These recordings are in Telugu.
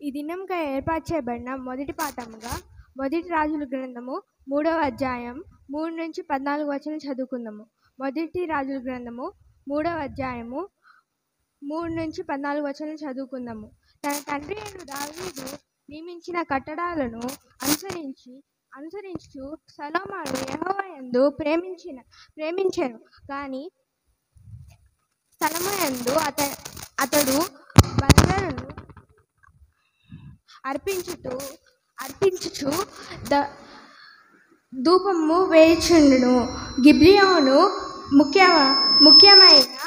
ఈ దినంకై ఏర్పాటు చేయబడిన మొదటి పాఠముగా మొదటి రాజుల గ్రంథము 3వ అధ్యాయం 3 నుంచి 14 వచనం చదువుకుందాము. మొదటి రాజుల గ్రంథము 3వ అధ్యాయము 3 నుంచి 14 వచనం చదువుకుందాము. తన తండ్రి అయిన దావీదు నియమించిన కట్టడాలను అనుసరించు సొలొమోను యెహోవా యందు ప్రేమించెను. కానీ స్థలముయందు అతడు బలులను అర్పించుచు ధూపము వేయుచుండెను. గిబియోను ముఖ్యమైన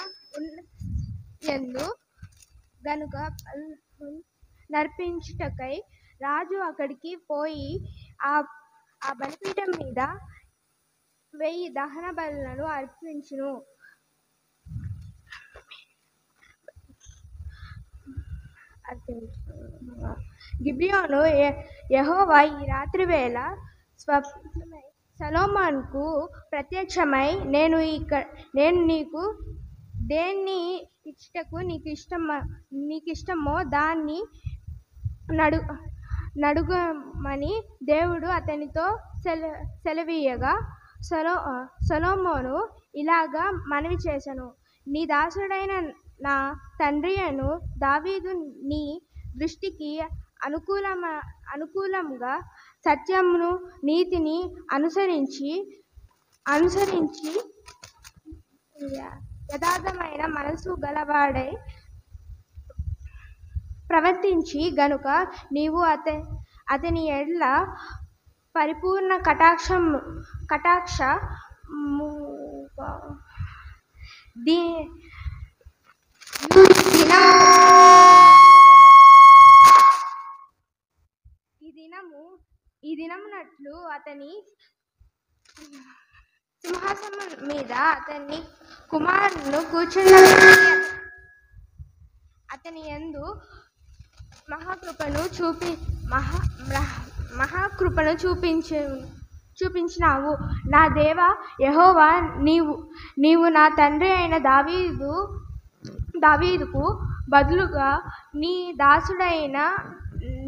యందు గనుక నర్పించుటకై రాజు అక్కడికి పోయి ఆ బలిపీఠం మీద 1000 దహన బలులను అర్పించును. గిబియోను యెహోవా ఈ రాత్రి వేళ స్వప్నమై సొలొమోనుకు ప్రత్యక్షమై నేను నీకు దేన్ని ఇచ్చుటకు నీకిష్టమో దాన్ని నడుగమని దేవుడు అతనితో సెలవీయగా సొలొమోను ఇలాగా మనవి చేసెను. నీ దాసుడైన నా తండ్రి అయిన దావీదు నీ దృష్టికి అనుకూలముగా సత్యమును నీతిని అనుసరించి యథార్థమైన మనసు గలవాడై ప్రవర్తించి గనుక నీవు అతని ఎడల పరిపూర్ణ కటాక్ష ఈ దినమునట్లు అతని సింహాసనం మీద అతని కుమారులను కూర్చుండబెట్టి అతని యందు మహాకృపను చూపించినావు. నా దేవా యెహోవా, నీవు నా తండ్రి అయిన దావీదుకు బదులుగా నీ దాసుడైన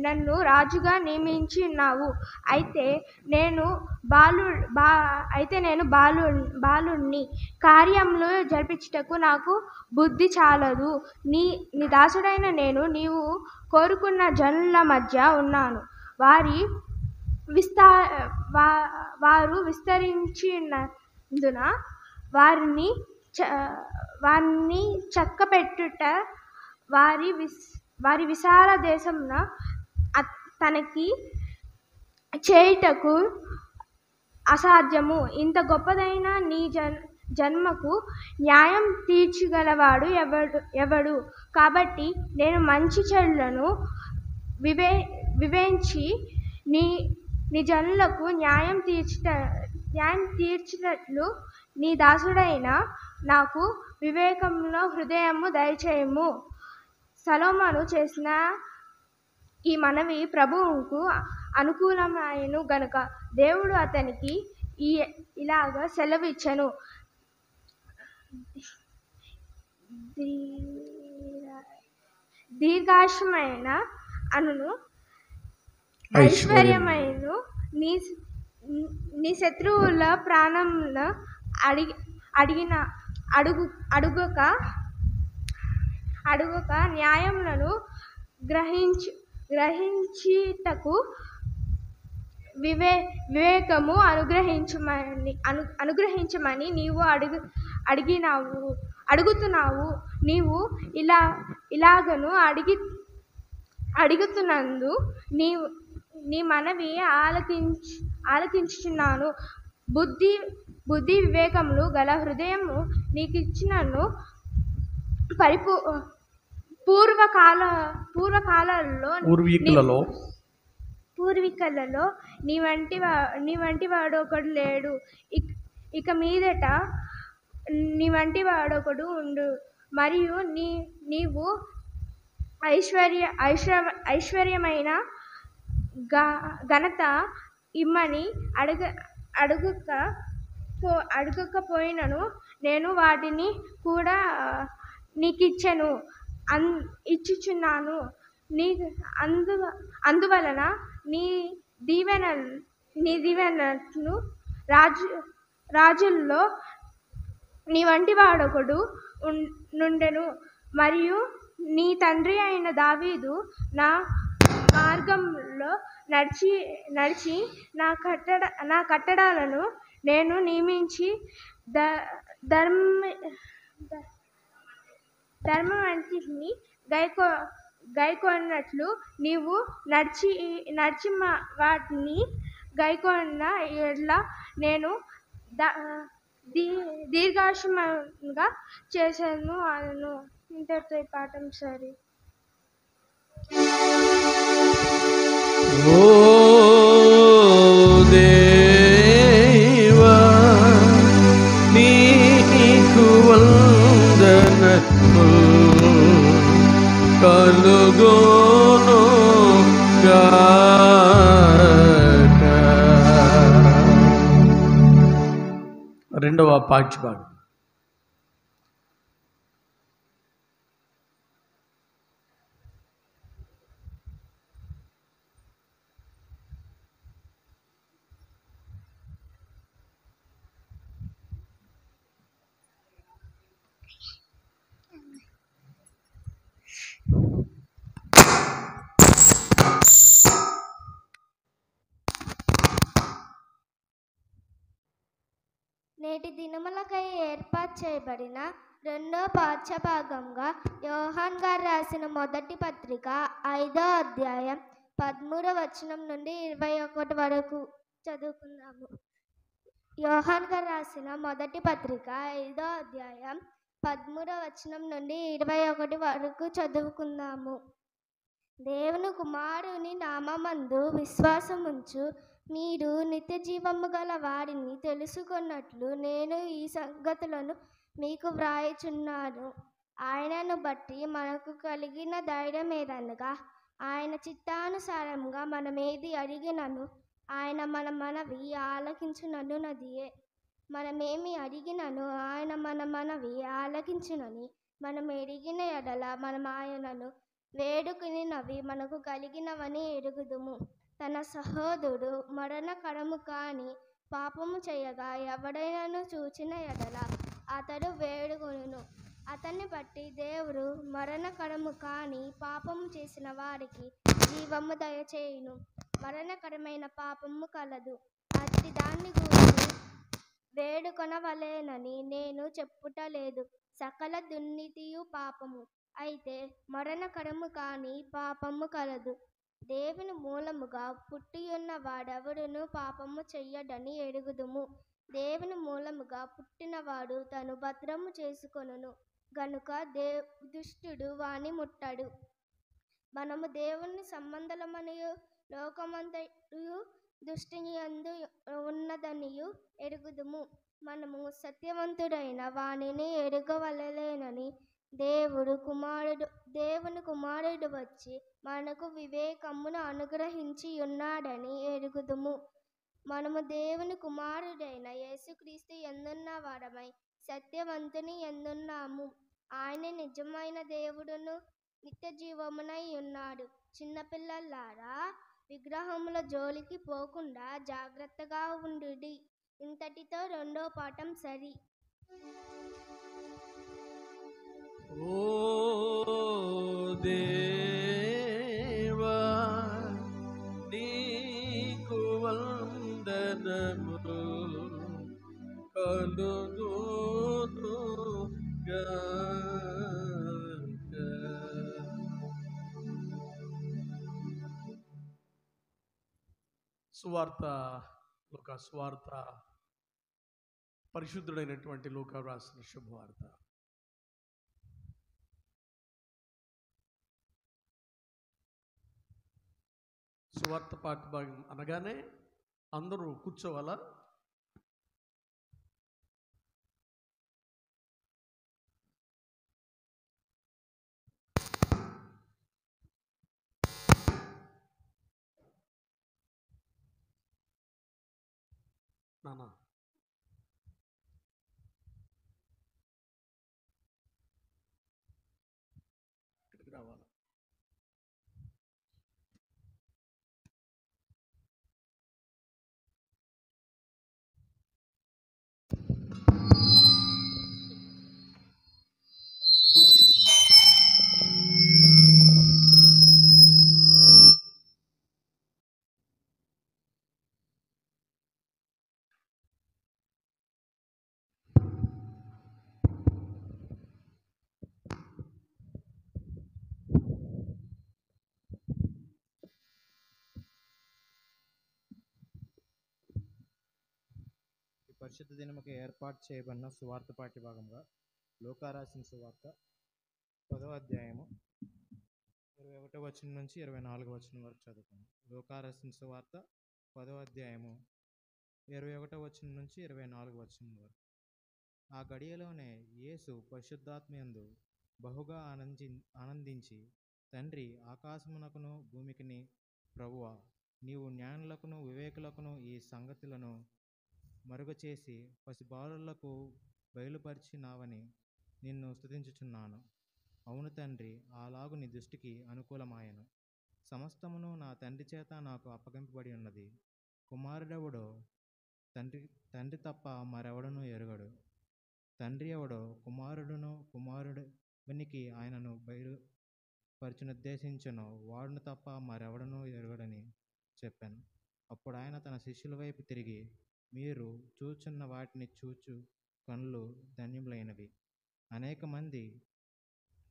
నన్ను రాజుగా నియమించి ఉన్నావు. అయితే నేను బాలుణ్ణి, కార్యములు జరిపించుటకు నాకు బుద్ధి చాలదు. నీ దాసుడైన నేను నీవు కోరుకున్న జనుల మధ్య ఉన్నాను. వారు విస్తరించినందున వారిని చక్కపెట్టుట వారి విశాల దేశమున తనకి చేయుటకు అసాధ్యము. ఇంత గొప్పదైన నీ జన్మకు న్యాయం తీర్చగలవాడు ఎవడు? కాబట్టి నేను మంచి చెడులను వివేచించి నీ జనులకు న్యాయం తీర్చినట్లు నీ దాసుడైన నాకు వివేకమును హృదయము దయచేయము. సొలొమోను చేసిన ఈ మనవి ప్రభువుకు అనుకూలమాయెను గనుక దేవుడు అతనికి ఇలాగ సెలవిచ్చెను. దీర్ఘాయుష్యమైన అనును ఐశ్వర్యమైన నీ శత్రువుల ప్రాణములను అడుగక న్యాయములను గ్రహించుటకు వివేకము అనుగ్రహించమని నీవు అడుగుతున్నావు. నీవు ఇలాగను అడుగుతున్నందు నీ మనవి ఆలకించుచున్నాను. బుద్ధి వివేకములు గల హృదయము నీకిచ్చినను. పూర్వీకులలో నీ వంటి వాడు ఒకడు లేడు. ఇక మీదట నీ వంటి వాడొకడు ఉండు. మరియు నీవు ఐశ్వర్యమైన ఘనత ఇమ్మని అడగకపోయినను నేను వాటిని కూడా నీకిచ్చుచున్నాను. నీ అందు అందువలన నీ దీవెన నీ దీవెనను రాజుల్లో నీ వంటి వాడొకడు నుండెను. మరియు నీ తండ్రి అయిన దావీదు నా మార్గంలో నడిచి నా కట్టడలను నేను నియమించి ధర్మవంతిని గైకొన్నట్లు నీవు నడిచి వాటిని గైకొన్న ఎడ్ల నేను దీర్ఘాయుష్మంతునిగా చేశాను అను. ఇంతటితో ఈ పాఠం సరి. ఓ దేవా నీకు వందనములు కలుగును గాక. రెండవ పాఠ్యభాగం. నేటి దినములకై ఏర్పాటు చేయబడిన రెండో పాఠ్యభాగంగా యోహాన్ గారు రాసిన మొదటి పత్రిక 5వ అధ్యాయం 13వ వచనం నుండి 21 వరకు చదువుకుందాము. యోహాన్ గారు రాసిన మొదటి పత్రిక 5వ అధ్యాయం 13వ వచనం నుండి 21 వరకు చదువుకుందాము. దేవుని కుమారుని నామమందు విశ్వాసముంచు మీరు నిత్య జీవము గల వారిని తెలుసుకున్నట్లు నేను ఈ సంగతులను మీకు వ్రాయుచున్నాను. ఆయనను బట్టి మనకు కలిగిన ధైర్యం ఏదనగా ఆయన చిత్తానుసారంగా మనమేది అడిగినను ఆయన మన మనవి ఆలకించుననున్నదియే. మనమేమి అడిగినను ఆయన మన మనవి ఆలకించునని మనం ఎరిగిన ఎడల మనం ఆయనను వేడుకునినవి మనకు కలిగినవని ఎరుగుదుము. తన సహోదరుడు మరణకరము కాని పాపము చేయగా ఎవడైనాను చూచిన ఎడల అతడు వేడుకొనును. అతన్ని బట్టి దేవుడు మరణకరము కాని పాపము చేసిన వారికి జీవము దయచేయును. మరణకరమైన పాపము కలదు, అట్టి దాన్ని గురించి వేడుకొనవలెనని నేను చెప్పుటలేదు. సకల దుర్నీతియు పాపము, అయితే మరణకరము కాని పాపము కలదు. దేవుని మూలముగా పుట్టియున్న వాడెవడును పాపము చెయ్యడని ఎరుగుదుము. దేవుని మూలముగా పుట్టినవాడు తను భద్రము చేసుకొనును గనుక దుష్టుడు వాని ముట్టడు. మనము దేవుని సంబంధులమనియు లోకమంతయు దుష్టునియందు ఉన్నదనియు ఎరుగుదుము. మనము సత్యవంతుడైన వానిని ఎరుగవలెనని దేవుని కుమారుడు వచ్చి మనకు వివేకమును అనుగ్రహించి ఉన్నాడని ఎరుగుదుము. మనము దేవుని కుమారుడైన యేసుక్రీస్తు యందున్న వారమై సత్యవంతుని యందున్నాము. ఆయన నిజమైన దేవుడును నిత్య జీవమునై ఉన్నాడు. చిన్నపిల్లలారా, విగ్రహముల జోలికి పోకుండా జాగ్రత్తగా ఉండుడి. ఇంతటితో రెండో పాఠం సరి. ఓ దేవా నీకు వందనములు కలుగును గాక. సువార్త లూకా సువార్త పరిశుద్ధుడైనటువంటి లూకా రాసిన శుభవార్త. సువార్త పాఠభాగం అనగానే అందరూ కూర్చోవాలా? నానా ఇక్కడికి రావాలి. పరిశుద్ధ దినముకు ఏర్పాటు చేయబడిన సువార్త పాఠ్యభాగంగా లూకా రాసిన సువార్త 10వ అధ్యాయము 21వ వచనం నుంచి 24వ వచనం వరకు చదువుకుందాం. లూకా రాసిన సువార్త 10వ అధ్యాయము 21వ వచనం నుంచి 24వ వచనం వరకు. ఆ గడియలోనే యేసు పరిశుద్ధాత్మయందు బహుగా ఆనందించి, తండ్రి, ఆకాశమునకును భూమికిని ప్రభువా, నీవు జ్ఞానులకును వివేకులకును ఈ సంగతులను మరుగుచేసి పసిబాలులకు బయలుపరిచినావని నిన్ను స్తుతించుచున్నాను. అవును తండ్రి, అలాగు నీ దృష్టికి అనుకూలమాయను. సమస్తమును నా తండ్రి చేత నాకు అప్పగింపబడి ఉన్నది. కుమారుడెవడో తండ్రి తప్ప మరెవడనూ ఎరుగడు. తండ్రి ఎవడో కుమారుడునికి ఆయనను బయలుపరచునుద్దేశించునో వాడును తప్ప మరెవడనూ ఎరుగడని చెప్పాను. అప్పుడు ఆయన తన శిష్యుల వైపు తిరిగి, మీరు చూచున్న వాటిని చూచు కన్నులు ధన్యములైనవి. అనేక మంది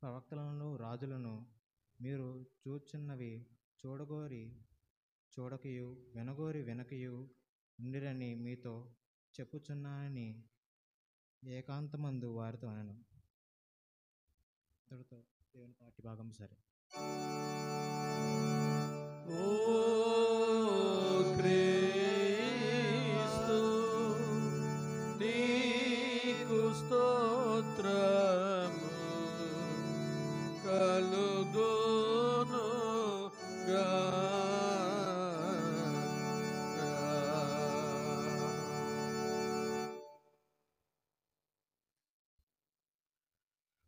ప్రవక్తలను రాజులను మీరు చూచున్నవి చూడకయు వినగోరి వినకయు ఉండిరని మీతో చెప్పుచున్నానని ఏకాంతమందు వారితో అనను. ఇంతటితో దేవుని పాఠ్యభాగం సరే. ఓ క్రీస్తు, నీకు స్తోత్రము కలుగునుగా.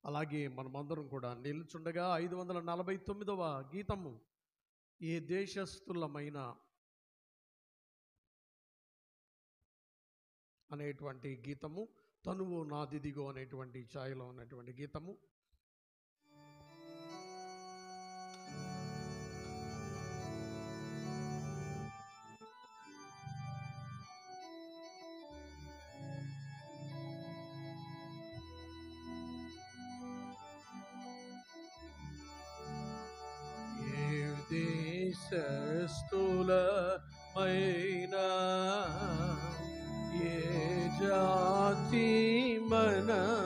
అలాగే మనమందరం కూడా నిలుచుండగా 549వ గీతము, ఏ దేశస్థులమైన అనేటువంటి గీతము, తనువు నాదిదిగో అనేటువంటి ఛాయలో ఉన్నటువంటి గీతము. దేశస్థులమైన ఏ జాతి మనదైనా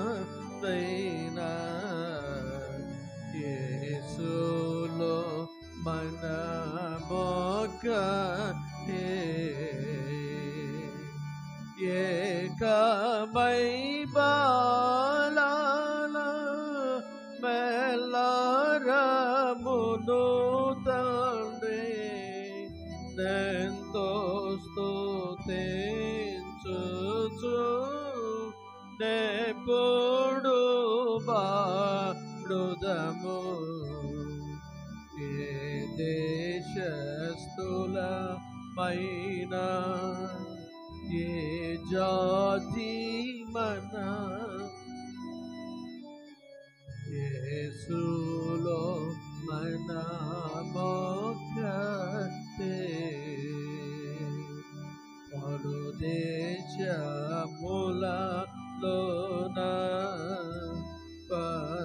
యేసులో మన మొక్కనే ఏకమై బాలాల మెల్లరమును తండ్రి నెంతో స్తుతించుచు నెప్పుడు బాడుదము. ఏ దేశస్థులమైన ఏ జాతి మన యేసులో మన మొక్కతే పలు దేశములలోన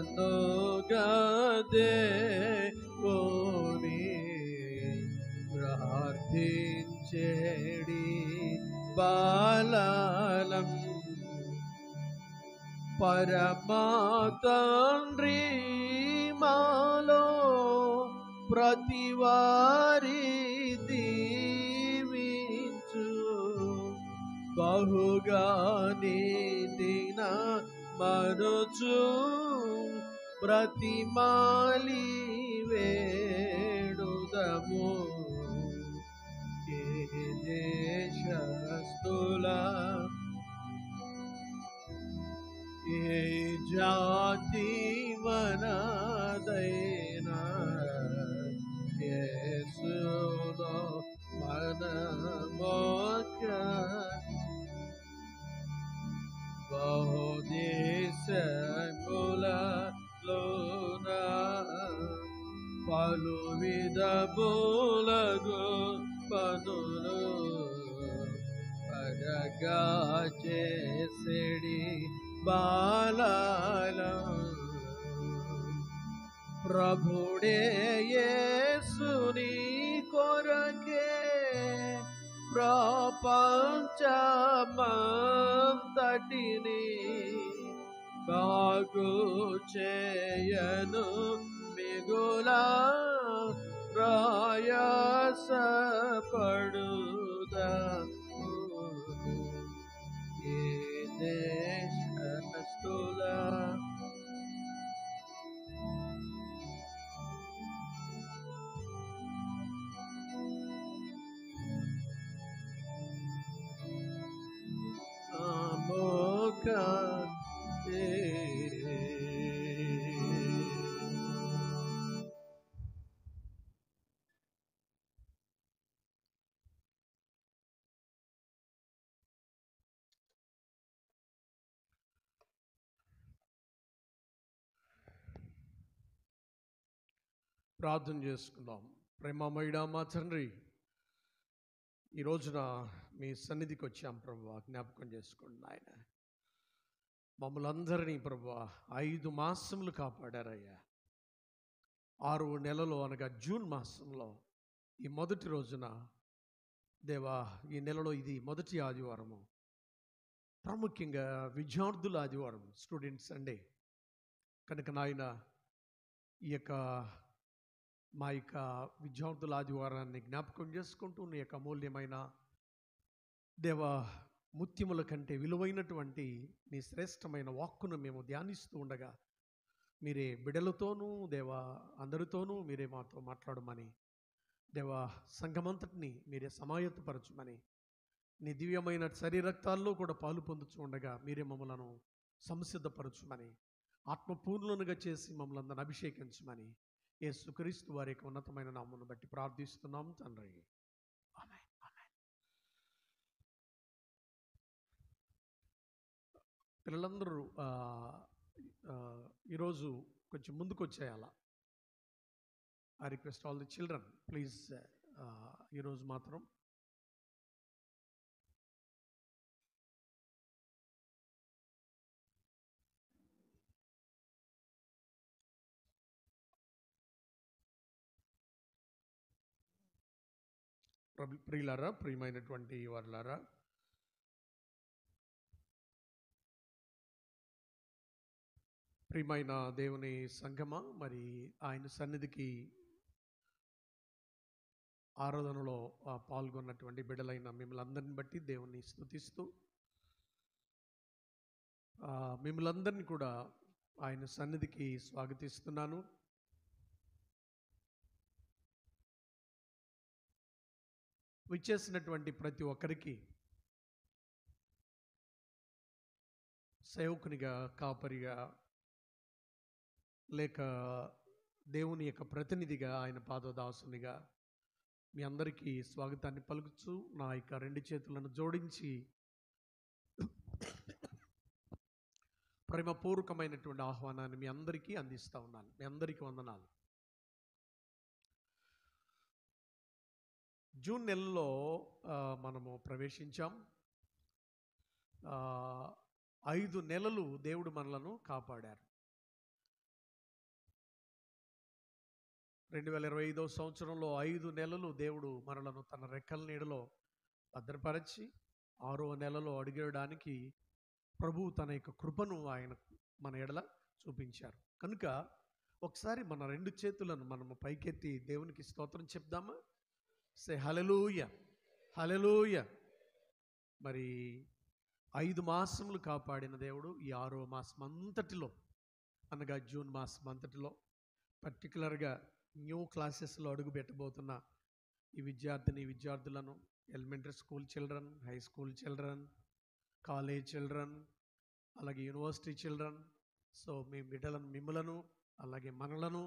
పనుగదే పోని ప్రార్థించేడి బాలలం పరమాతండ్రి మాలో ప్రతివారి దీవించు బహుగా దిన మరుచు ప్రతిమాలి వేడుదము. ఏ దేశస్థుల ఏ జాతి మనదైనా యేసులో మన మొక్క బహుదేశములలోన పలు విధములగు పనులు అరగా చేసేడి బాలాలం ప్రభుడే యేసుని కొరకే ప్రపంచమా వాటిని బాగు చేయను మిగులా ప్రయాసపడుదా ఏ దేశస్థుల ప్రార్థన చేసుకుందాం. ప్రేమమయుడా మా తండ్రి, ఈ రోజున మీ సన్నిధికి వచ్చాం ప్రభువా, జ్ఞాపకం చేసుకోండి నాయన. మమ్మల్ని అందరినీ ప్రభువా 5 మాసములు కాపాడారయ్యా. 6వ నెలలో అనగా జూన్ మాసంలో ఈ మొదటి రోజున దేవా, ఈ నెలలో ఇది మొదటి ఆదివారము, ప్రాముఖ్యంగా విద్యార్థుల ఆదివారం, స్టూడెంట్స్ సండే కనుక నాయన ఈ యొక్క మా యొక్క విద్యార్థుల ఆదివారాన్ని జ్ఞాపకం చేసుకుంటూ నీ యొక్క అమూల్యమైన దేవ ముత్యముల కంటే విలువైనటువంటి నీ శ్రేష్టమైన వాక్కును మేము ధ్యానిస్తూ ఉండగా మీరే బిడలతోనూ దేవా అందరితోనూ మీరే మాతో మాట్లాడమని, దేవా సంఘమంతటిని మీరే సమాయత్తపరచమని, నీ దివ్యమైన శరీరక్తాల్లో కూడా పాలు పొందుతూ ఉండగా మీరే మమ్మలను సంసిద్ధపరచమని, ఆత్మపూర్ణులుగా చేసి మమ్మల్ని అందరిని అభిషేకించమని యేసుక్రీస్తు వారి యొక్క ఉన్నతమైన నామమును బట్టి ప్రార్థిస్తున్నాం తండ్రి. ఆమేన్. ఆమేన్. పిల్లలందరూ ఈరోజు కొంచెం ముందుకు వచ్చేయాల. I request all the children please ఈరోజు మాత్రం ప్రియులారా, ప్రియమైనటువంటి వారులారా, ప్రియమైన దేవుని సంఘమా, మరి ఆయన సన్నిధికి ఆరాధనలో పాల్గొన్నటువంటి బిడ్డలైన మిమ్మల్ని అందరిని బట్టి దేవుని స్తుతిస్తూ మిమ్మల్ని అందరినీ కూడా ఆయన సన్నిధికి స్వాగతిస్తున్నాను. విచ్చేసినటువంటి ప్రతి ఒక్కరికి సేవకునిగా, కాపరిగా, లేక దేవుని యొక్క ప్రతినిధిగా, ఆయన పాదదాసునిగా మీ అందరికీ స్వాగతాన్ని పలుకుతూ నా యొక్క 2 చేతులను జోడించి ప్రేమపూర్వకమైనటువంటి ఆహ్వానాన్ని మీ అందరికీ అందిస్తూ ఉన్నాను. మీ అందరికీ వందనాలు. జూన్ నెలలో మనము ప్రవేశించాం. 5 నెలలు దేవుడు మనలను కాపాడారు. 2025వ సంవత్సరంలో 5 నెలలు దేవుడు మనలను తన రెక్కల నీడలో భద్రపరిచి 6వ నెలలో అడుగేయడానికి ప్రభువు తన యొక్క కృపను ఆయన మన ఎడల చూపించారు. కనుక ఒకసారి మన 2 చేతులను మనము పైకెత్తి దేవునికి స్తోత్రం చెప్దామా? సే హల్లెలూయా, హల్లెలూయా. మరి 5 మాసములు కాపాడిన దేవుడు ఈ 6వ మాసం అంతటిలో అనగా జూన్ మాసం అంతటిలో పర్టికులర్గా న్యూ క్లాసెస్లో అడుగు పెట్టబోతున్న ఈ విద్యార్థులను, elementary school children, high school children, college children, అలాగే యూనివర్సిటీ చిల్డ్రన్, సో మీ బిడ్డలను, మిమ్మలను, అలాగే మనలను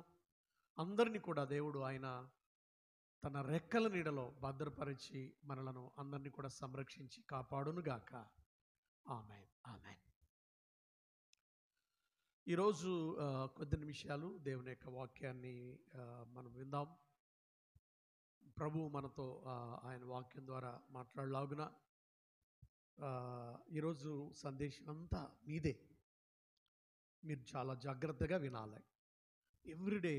అందరినీ కూడా దేవుడు ఆయన తన రెక్కల నీడలో భద్రపరిచి మనలను అందరినీ కూడా సంరక్షించి కాపాడునుగాక. ఆమేన్. ఆమేన్. ఈరోజు కొద్ది నిమిషాలు దేవుని యొక్క వాక్యాన్ని మనం విందాం. ప్రభువు మనతో ఆయన వాక్యం ద్వారా మాట్లాడలాగున ఈరోజు సందేశం అంతా మీదే. మీరు చాలా జాగ్రత్తగా వినాలి. ఎవ్రీడే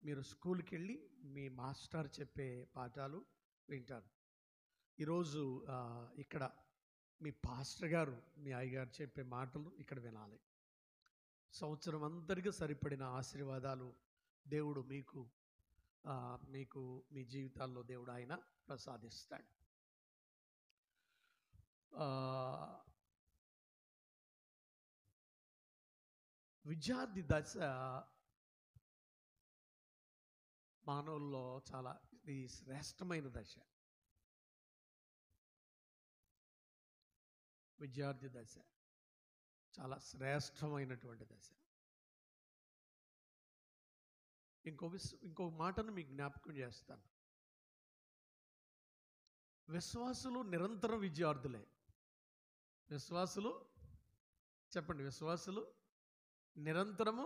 మీరు స్కూల్కి వెళ్ళి మీ మాస్టర్ చెప్పే పాఠాలు వింటారు. ఈరోజు ఇక్కడ మీ పాస్టర్ గారు, మీ అయ్యగారు చెప్పే మాటలు ఇక్కడ వినాలి. సంవత్సరం అందరికీ సరిపడిన ఆశీర్వాదాలు దేవుడు మీకు మీ జీవితాల్లో దేవుడు ఆయన ప్రసాదిస్తాడు. విద్యార్థి దశ మానవుల్లో చాలా ఇది శ్రేష్టమైన దశ. విద్యార్థి దశ చాలా శ్రేష్టమైనటువంటి దశ. ఇంకో మాటను మీకు జ్ఞాపకం చేస్తాను. విశ్వాసులు నిరంతరం విద్యార్థులే. విశ్వాసులు చెప్పండి, విశ్వాసులు నిరంతరము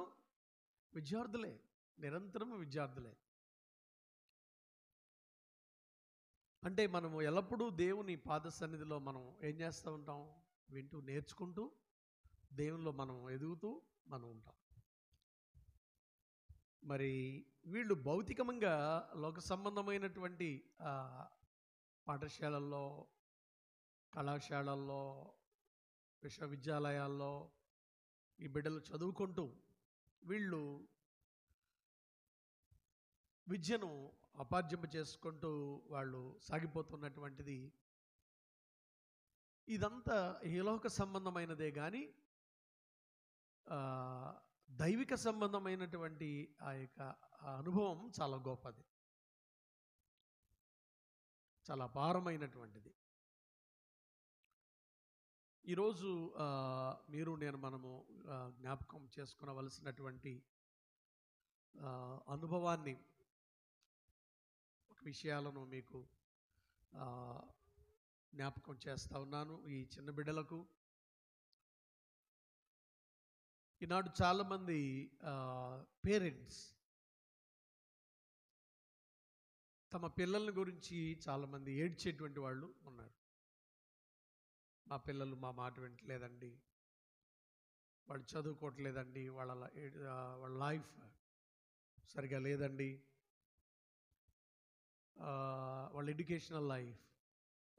విద్యార్థులే. అంటే మనము ఎల్లప్పుడూ దేవుని పాద సన్నిధిలో మనం ఏం చేస్తూ ఉంటాం? వింటూ నేర్చుకుంటూ దేవునిలో మనం ఎదుగుతూ మనం ఉంటాం. మరి వీళ్ళు భౌతికంగా లోక సంబంధమైనటువంటి పాఠశాలల్లో, కళాశాలల్లో, విశ్వవిద్యాలయాల్లో ఈ బిడ్డలు చదువుకుంటూ వీళ్ళు విద్యను అపార్జింప చేసుకుంటూ వాళ్ళు సాగిపోతున్నటువంటిది ఇదంతా ఈలోక సంబంధమైనదే కానీ దైవిక సంబంధమైనటువంటి ఆ యొక్క అనుభవం చాలా గొప్పది, చాలా అపారమైనటువంటిది. ఈరోజు మీరు నేను మనము జ్ఞాపకం చేసుకునవలసినటువంటి అనుభవాన్ని, ఒక విషయాలను మీకు జ్ఞాపకం చేస్తూ ఉన్నాను. ఈ చిన్న బిడ్డలకు ఈనాడు చాలామంది పేరెంట్స్ తమ పిల్లల గురించి చాలామంది ఏడ్చేటువంటి వాళ్ళు ఉన్నారు. మా పిల్లలు మా మాట వింటలేదండి, వాళ్ళు చదువుకోవట్లేదండి, వాళ్ళ లైఫ్ సరిగా లేదండి, వాళ్ళ ఎడ్యుకేషనల్ లైఫ్,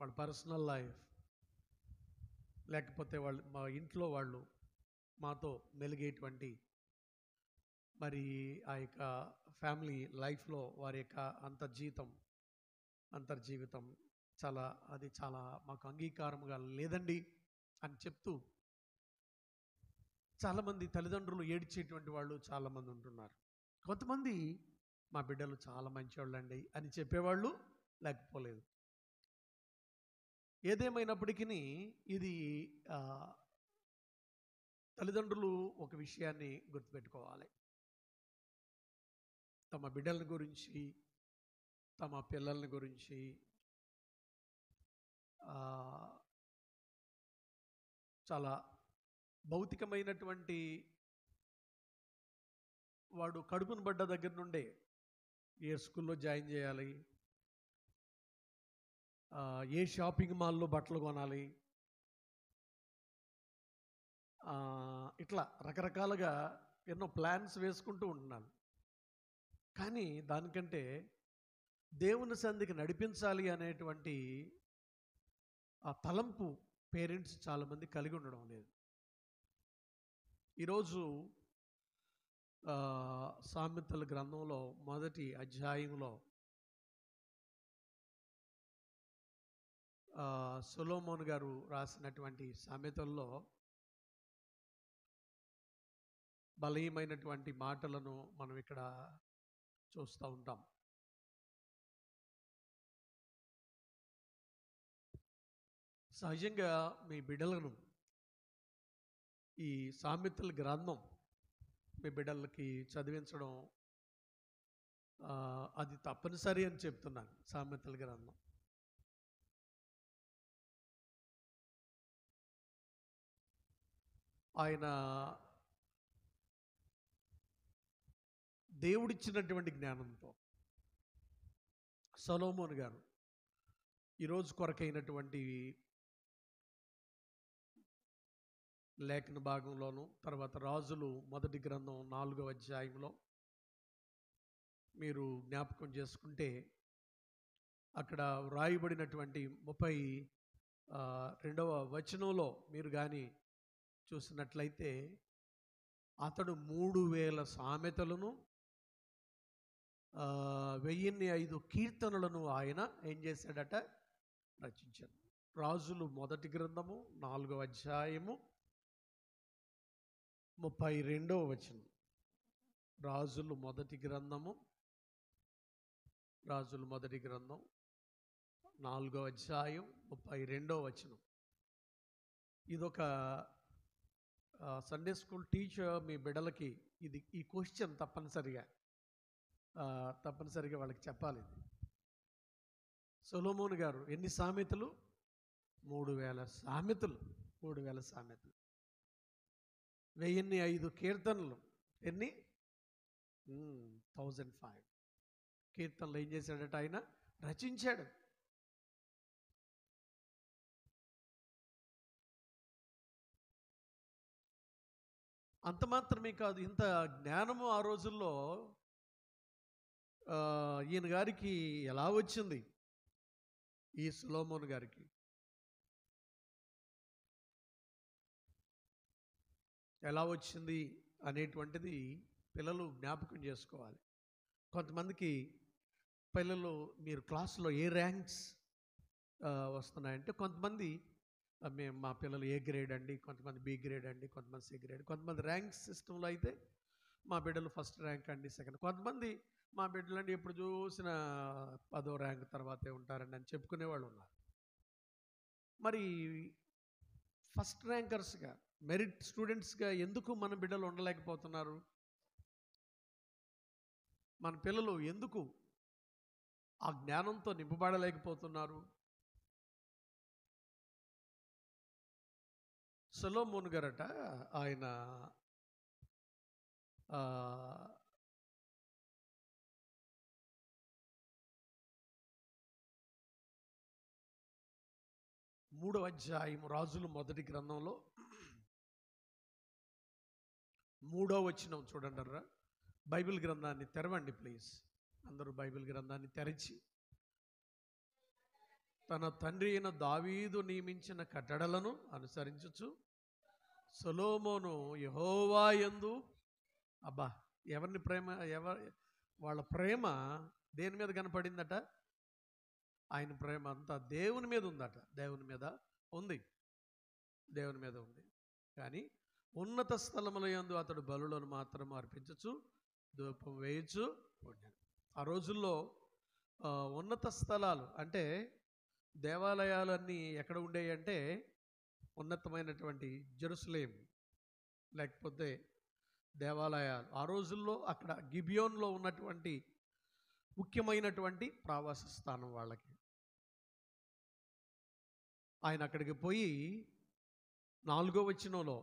వాళ్ళ పర్సనల్ లైఫ్, లేకపోతే మా ఇంట్లో వాళ్ళు మాతో మెలిగేటువంటి మరి ఆ యొక్క ఫ్యామిలీ లైఫ్లో వారి యొక్క అంతర్జీవితం చాలా మాకు అంగీకారముగా లేదండి అని చెప్తూ చాలామంది తల్లిదండ్రులు ఏడ్చేటువంటి వాళ్ళు చాలామంది ఉంటున్నారు. కొంతమంది మా బిడ్డలు చాలా మంచివాళ్ళండి అని చెప్పేవాళ్ళు లేకపోలేదు. ఏదేమైనప్పటికీ ఇది తల్లిదండ్రులు ఒక విషయాన్ని గుర్తుపెట్టుకోవాలి. తమ బిడ్డల గురించి, తమ పిల్లల గురించి చాలా భౌతికమైనటువంటి వాడు కడుపును పడ్డ దగ్గర నుండే ఏ స్కూల్లో జాయిన్ చేయాలి, ఏ షాపింగ్ మాల్లో బట్టలు కొనాలి, ఇట్లా రకరకాలుగా ఎన్నో ప్లాన్స్ వేసుకుంటూ ఉంటున్నాను. కానీ దానికంటే దేవుని సంధికి నడిపించాలి అనేటువంటి ఆ తలంపు పేరెంట్స్ చాలామంది కలిగి ఉండడం లేదు. ఈరోజు సామెతల గ్రంథంలో 1వ అధ్యాయంలో సొలొమోను గారు రాసినటువంటి సామెతల్లో బలీయమైనటువంటి మాటలను మనం ఇక్కడ చూస్తూ ఉంటాం. సహజంగా మీ బిడ్డలను ఈ సామెతల గ్రంథం మీ బిడ్డలకి చదివించడం అది తప్పనిసరి అని చెప్తున్నాను. సామెతల గ్రంథం ఆయన దేవుడిచ్చినటువంటి జ్ఞానంతో సొలొమోను గారు ఈరోజు కొరకైనటువంటి లేఖన భాగంలోను, తర్వాత రాజులు 1వ గ్రంథం 4వ అధ్యాయంలో మీరు జ్ఞాపకం చేసుకుంటే అక్కడ వ్రాయబడినటువంటి 2వ వచనంలో మీరు కానీ చూసినట్లయితే అతడు 3000 సామెతలను 1005 కీర్తనలను ఆయన ఏం చేశాడట, రచించాడు. రాజులు మొదటి గ్రంథము 4వ అధ్యాయము 32వ వచనం. రాజులు మొదటి గ్రంథం 4వ అధ్యాయం 32వ వచనం. ఇదొక సండే స్కూల్ టీచర్ మీ బిడ్డలకి ఈ క్వశ్చన్ తప్పనిసరిగా వాళ్ళకి చెప్పాలి. సొలొమోను గారు ఎన్ని సామెతలు? 3000 సామెతలు. 1005 కీర్తనలు. ఎన్ని? 1005 కీర్తనలు ఏం చేశాడట, ఆయన రచించాడు. అంత మాత్రమే కాదు, ఇంత జ్ఞానము ఆ రోజుల్లో ఈయన గారికి ఎలా వచ్చింది, ఈ సొలొమోను గారికి? ఎలా వచ్చింది అనేటువంటిది పిల్లలు జ్ఞాపకం చేసుకోవాలి. కొంతమందికి పిల్లలు మీరు క్లాసులో ఏ ర్యాంక్స్ వస్తున్నాయంటే, కొంతమంది మా పిల్లలు ఏ గ్రేడ్ అండి, కొంతమంది బి గ్రేడ్ అండి, కొంతమంది సి గ్రేడ్, కొంతమంది ర్యాంక్ సిస్టంలో అయితే మా బిడ్డలు ఫస్ట్ ర్యాంక్ అండి, సెకండ్, కొంతమంది మా బిడ్డలు అండి ఎప్పుడు చూసిన 10వ ర్యాంక్ తర్వాతే ఉంటారండి అని చెప్పుకునే వాళ్ళు ఉన్నారు. మరి ఫస్ట్ ర్యాంకర్స్గా, మెరిట్ స్టూడెంట్స్గా ఎందుకు మన బిడ్డలు ఉండలేకపోతున్నారు? మన పిల్లలు ఎందుకు ఆ జ్ఞానంతో నింపబడలేకపోతున్నారు? సొలొమోను గారట, ఆయన మూడవ అధ్యాయం రాజులు మొదటి గ్రంథంలో 3వ వచనం చూడండి. బైబిల్ గ్రంథాన్ని తెరవండి ప్లీజ్. అందరూ బైబిల్ గ్రంథాన్ని తెరిచి, తన తండ్రి అయిన దావీదు నియమించిన కట్టడలను అనుసరించుచు సొలొమోను యెహోవా యందు, అబ్బా ఎవరిని ప్రేమ, వాళ్ళ ప్రేమ దేని మీద కనపడిందట? ఆయన ప్రేమ అంతా దేవుని మీద ఉందట. దేవుని మీద ఉంది. కానీ ఉన్నత స్థలముల యందు అతడు బలులను మాత్రం అర్పించచ్చు, ధూపం వేయచ్చు ఉండాడు. ఆ రోజుల్లో ఉన్నత స్థలాలు అంటే దేవాలయాలన్నీ ఎక్కడ ఉండేవి అంటే, ఉన్నతమైనటువంటి జెరూసలేం లేకపోతే దేవాలయాలు ఆ రోజుల్లో అక్కడ గిబియోన్లో ఉన్నటువంటి ముఖ్యమైనటువంటి ప్రవాస స్థానం వాళ్ళకి. ఆయన అక్కడికి పోయి 4వ వచనంలో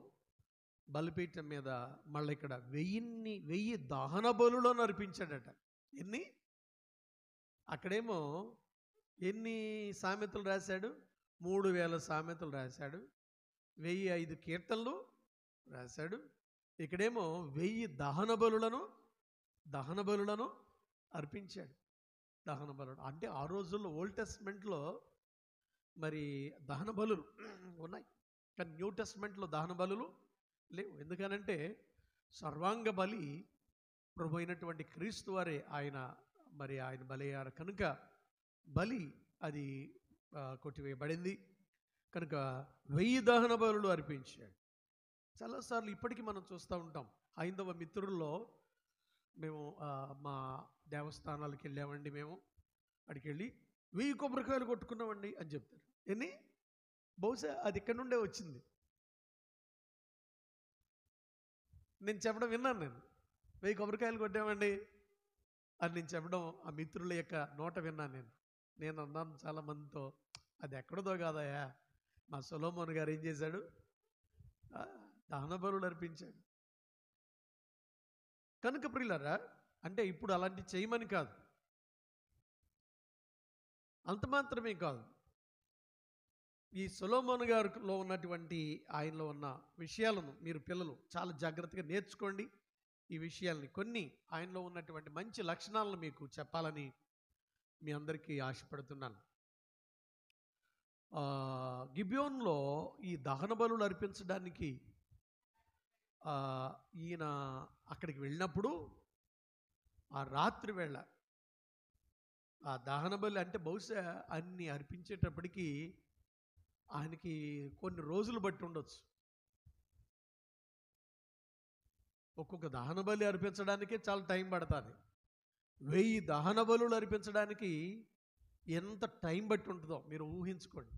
బలిపీఠం మీద మళ్ళీ ఇక్కడ 1000 దహన బలులను అర్పించాడట. ఎన్ని? అక్కడేమో ఎన్ని సామెతలు రాశాడు? 3000 సామెతలు రాశాడు, 1005 కీర్తనలు రాశాడు. ఇక్కడేమో 1000 దహన బలులను అర్పించాడు. దహన బలులు అంటే ఆ రోజుల్లో ఓల్డ్ టెస్ట్మెంట్లో మరి దహన బలులు ఉన్నాయి, కానీ న్యూ టెస్ట్మెంట్లో దహన బలులు లేవు. ఎందుకనంటే సర్వాంగ బలి ప్రభు అయినటువంటి క్రీస్తు వారే ఆయన బలయ్యారు కనుక బలి అది కొట్టివేయబడింది కనుక 1000 దహన బలులు అర్పించాడు. చాలాసార్లు ఇప్పటికీ మనం చూస్తూ ఉంటాం. హైందవ మిత్రుల్లో మేము మా దేవస్థానాలకు వెళ్ళామండి, మేము అక్కడికి వెళ్ళి 1000 కొబ్బరికాయలు కొట్టుకున్నామండి అని చెప్తారు. ఎన్ని? బహుశా అది ఇక్కడ నుండే వచ్చింది. నేను చెప్పడం విన్నాను. నేను 1000 కొబ్బరికాయలు కొట్టామండి అని నేను చెప్పడం ఆ మిత్రుల యొక్క నోట విన్నాను. నేను అన్నాను చాలా మందితో, అది ఎక్కడదో కాదయా, మా సొలొమోను గారు ఏం చేశాడు? దహన బలులు అర్పించాడు. కనుక ప్రియులారా, అంటే ఇప్పుడు అలాంటి చేయమని కాదు, అంత మాత్రమే కాదు, ఈ సొలొమోను గారిలో ఉన్నటువంటి ఆయనలో ఉన్న విషయాలను మీరు పిల్లలు చాలా జాగ్రత్తగా నేర్చుకోండి. ఈ విషయాల్ని కొన్ని ఆయనలో ఉన్నటువంటి మంచి లక్షణాలను మీకు చెప్పాలని మీ అందరికీ ఆశపడుతున్నాను. గిబియోన్లో ఈ దహన బలులు అర్పించడానికి ఈయన అక్కడికి వెళ్ళినప్పుడు ఆ రాత్రి వేళ ఆ దహన బలి అంటే బహుశా అన్ని అర్పించేటప్పటికి ఆయనకి కొన్ని రోజులు బట్టి ఉండొచ్చు. ఒక్కొక్క దహన బలి అర్పించడానికే చాలా టైం పడుతుంది. 1000 దహన బలులు అర్పించడానికి ఎంత టైం బట్టి ఉంటుందో మీరు ఊహించుకోండి.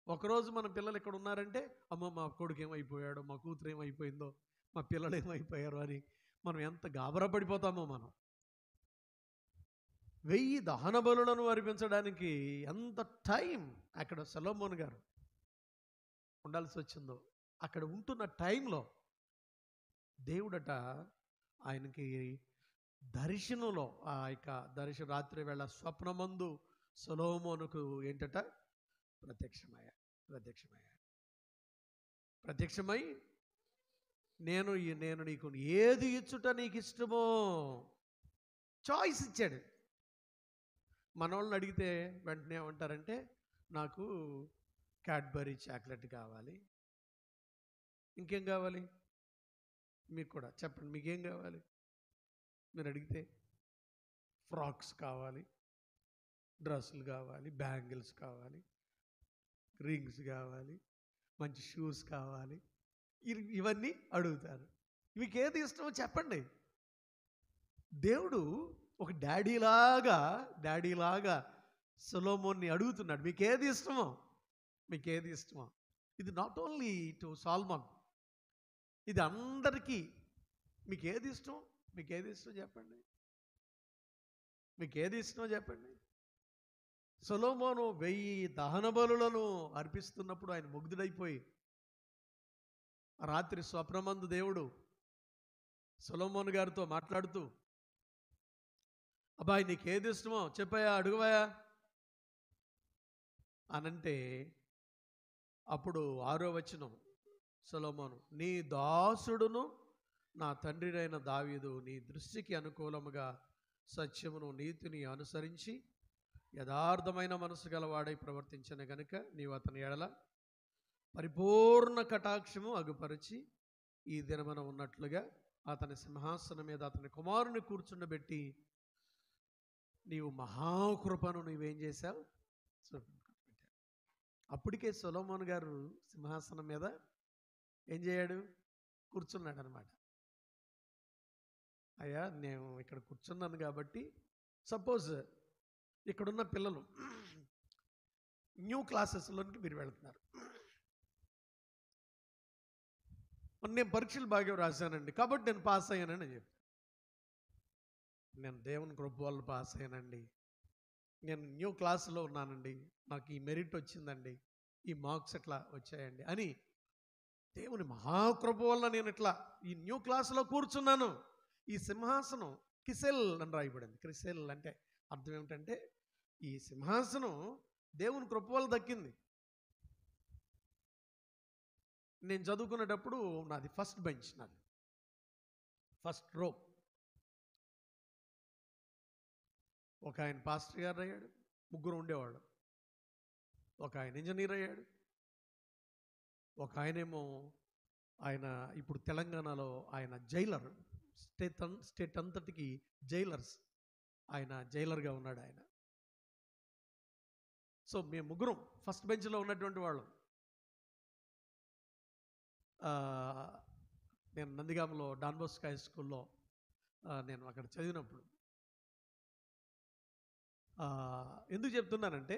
ఒకరోజు మన పిల్లలు ఇక్కడ ఉన్నారంటే, అమ్మ మా కొడుకు ఏమైపోయాడో, మా కూతురు ఏమైపోయిందో, మా పిల్లలు ఏమైపోయారో అని మనం ఎంత గాబరా పడిపోతామో. మనం 1000 దహన బలులను అర్పించడానికి ఎంత టైం అక్కడ సొలొమోను గారు ఉండాల్సి వచ్చిందో. అక్కడ ఉంటున్న టైంలో దేవుడట ఆయనకి దర్శనంలో ఆ యొక్క రాత్రి వేళ స్వప్నమందు సొలొమోనుకు ఏంటట ప్రత్యక్షమై నేను నీకు ఏది ఇచ్చుట నీకు ఇష్టమో చాయిస్ ఇచ్చాడు. మనోళ్ళని అడిగితే వెంటనే ఏమంటారంటే, నాకు క్యాడ్బరీ చాక్లెట్ కావాలి. ఇంకేం కావాలి మీకు కూడా చెప్పండి, మీకేం కావాలి? మీరు అడిగితే ఫ్రాక్స్ కావాలి, డ్రెస్సులు కావాలి, బ్యాంగిల్స్ కావాలి, రింగ్స్ కావాలి, మంచి షూస్ కావాలి, ఇవన్నీ అడుగుతారు. మీకు ఏది ఇష్టమో చెప్పండి. దేవుడు ఒక డాడీలాగా సొలొమోన్ని అడుగుతున్నాడు, మీకు ఏది ఇష్టమో. ఇది నాట్ ఓన్లీ టు సాల్మన్, ఇది అందరికీ. మీకు ఏది ఇష్టం చెప్పండి. మీకు ఏది ఇష్టమో చెప్పండి. సొలొమోను 1000 దహన బలులను అర్పిస్తున్నప్పుడు ఆయన ముగ్ధుడైపోయి, రాత్రి స్వప్నమందు దేవుడు సొలొమోను గారితో మాట్లాడుతూ, అబ్బాయి నీకు ఏది ఇష్టమో చెప్పాయా, అడుగువాయా అనంటే, అప్పుడు 6వ వచనం సొలొమోను, నీ దాసుడును నా తండ్రినైన దావీదు నీ దృష్టికి అనుకూలముగా సత్యమును నీతిని అనుసరించి యథార్థమైన మనసు గలవాడై ప్రవర్తించిన గనుక నీవు అతని ఎడల పరిపూర్ణ కటాక్షము అగుపరిచి ఈ దినమున ఉన్నట్లుగా అతని సింహాసనం మీద అతని కుమారుని కూర్చుండబెట్టి నీవు మహాకృపను నీవేం చేశావు. అప్పటికే సొలొమోను గారు సింహాసనం మీద ఏం చేయాడు, కూర్చున్నాడు అనమాట. అయ్యా నేను ఇక్కడ కూర్చున్నాను కాబట్టి, సపోజ్ ఇక్కడున్న పిల్లలు న్యూ క్లాసెస్లోనికి మీరు వెళుతున్నారు. నేను పరీక్షలు బాగా రాశానండి కాబట్టి నేను పాస్ అయ్యానని చెప్తాను. నేను దేవుని కృప వల్ల పాస్ అయ్యానండి, నేను న్యూ క్లాసులో ఉన్నానండి, నాకు ఈ మెరిట్ వచ్చిందండి, ఈ మార్క్స్ ఎట్లా వచ్చాయండి అని, దేవుని మహాకృప వల్ల నేను ఇట్లా ఈ న్యూ క్లాసులో కూర్చున్నాను. ఈ సింహాసనం కిసెల్ అని రాయబడింది. క్రిసెల్ అంటే అర్థం ఏమిటంటే, ఈ సింహాసనం దేవుని కృప వల్ల దక్కింది. నేను చదువుకునేటప్పుడు నాది ఫస్ట్ బెంచ్, నాది ఫస్ట్ రో. ఒక ఆయన పాస్టర్ గారు అయ్యాడు, 3 ఉండేవాళ్ళు. ఒక ఆయన ఇంజనీర్ అయ్యాడు, ఒక ఆయనేమో ఆయన ఇప్పుడు తెలంగాణలో ఆయన జైలర్, స్టేట్ అంతటికి జైలర్స్, ఆయన జైలర్గా ఉన్నాడు ఆయన. సో మేము 3 ఫస్ట్ బెంచ్లో ఉన్నటువంటి వాళ్ళం. నేను నందిగామలో డాన్ బోస్కో హై స్కూల్లో నేను అక్కడ చదివినప్పుడు, ఎందుకు చెప్తున్నానంటే,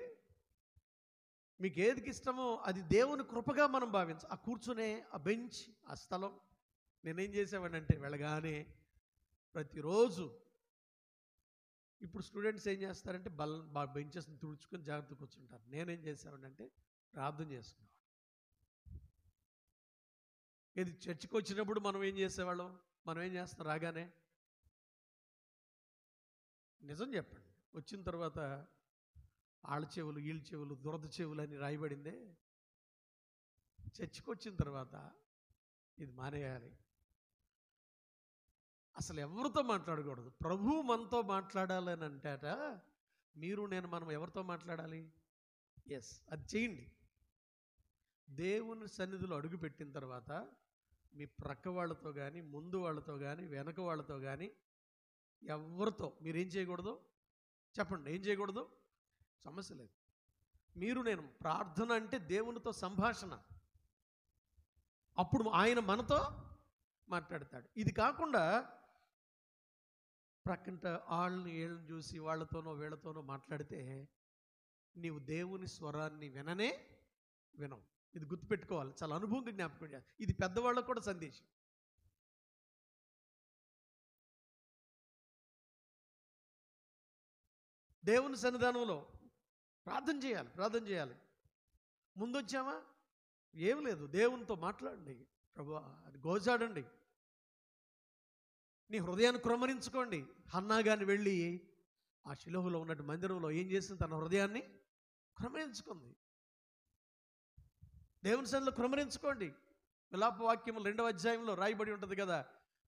మీకు ఏదికి ఇష్టమో అది దేవుని కృపగా మనం భావించ. ఆ కూర్చునే ఆ బెంచ్, ఆ స్థలం, నేనేం చేసేవాడినంటే వెళ్ళగానే ప్రతిరోజు, ఇప్పుడు స్టూడెంట్స్ ఏం చేస్తారంటే బెంచెస్ని తుడుచుకొని జాగ్రత్తగా కూర్చుంటారు. నేనేం చేసేవాడినంటే ప్రార్థన చేసుకునేవాడు. ఇది చర్చికి వచ్చినప్పుడు మనం ఏం చేసేవాళ్ళం, మనం ఏం చేస్తాం, రాగానే నిజం చెప్పండి, వచ్చిన తర్వాత ఆళ్ళ చెవులు వీళ్ళ చెవులు దురద చెవులు అని రాయబడిందే. చర్చికి వచ్చిన తర్వాత ఇది మానేయాలి, అసలు ఎవరితో మాట్లాడకూడదు, ప్రభువు మనతో మాట్లాడాలని అంటాట. మీరు నేను మనం ఎవరితో మాట్లాడాలి? ఎస్, అది చేయండి. దేవుని సన్నిధిలో అడుగు పెట్టిన తర్వాత మీ ప్రక్క వాళ్ళతో కానీ, ముందు వాళ్ళతో కానీ, వెనక వాళ్ళతో కానీ, ఎవరితో మీరేం చేయకూడదు? చెప్పండి, ఏం చేయకూడదు? సమస్య లేదు. మీరు నేను ప్రార్థన అంటే దేవునితో సంభాషణ. అప్పుడు ఆయన మనతో మాట్లాడతాడు. ఇది కాకుండా ప్రక్కంట వాళ్ళని వీళ్ళని చూసి వాళ్ళతోనో వీళ్ళతోనో మాట్లాడితే నీవు దేవుని స్వరాన్ని వినవు. ఇది గుర్తుపెట్టుకోవాలి, చాలా అనుభవంగా జ్ఞాపకం చేయాలి. ఇది పెద్దవాళ్ళకు కూడా సందేశం. దేవుని సన్నిధానంలో ప్రార్థన చేయాలి. ముందొచ్చామా, ఏం లేదు, దేవునితో మాట్లాడండి. ప్రభువా అది గోజాడండి. నీ హృదయాన్ని క్రమరించుకోండి. హన్నా గాని వెళ్ళి ఆ షిలోహులో ఉన్నట్టు మందిరంలో ఏం చేసింది? తన హృదయాన్ని క్రమరించుకుంది. దేవుని సన్నిధిలో క్రమరించుకోండి. విలాప వాక్యం 2వ అధ్యాయంలో రాయబడి ఉంటుంది కదా,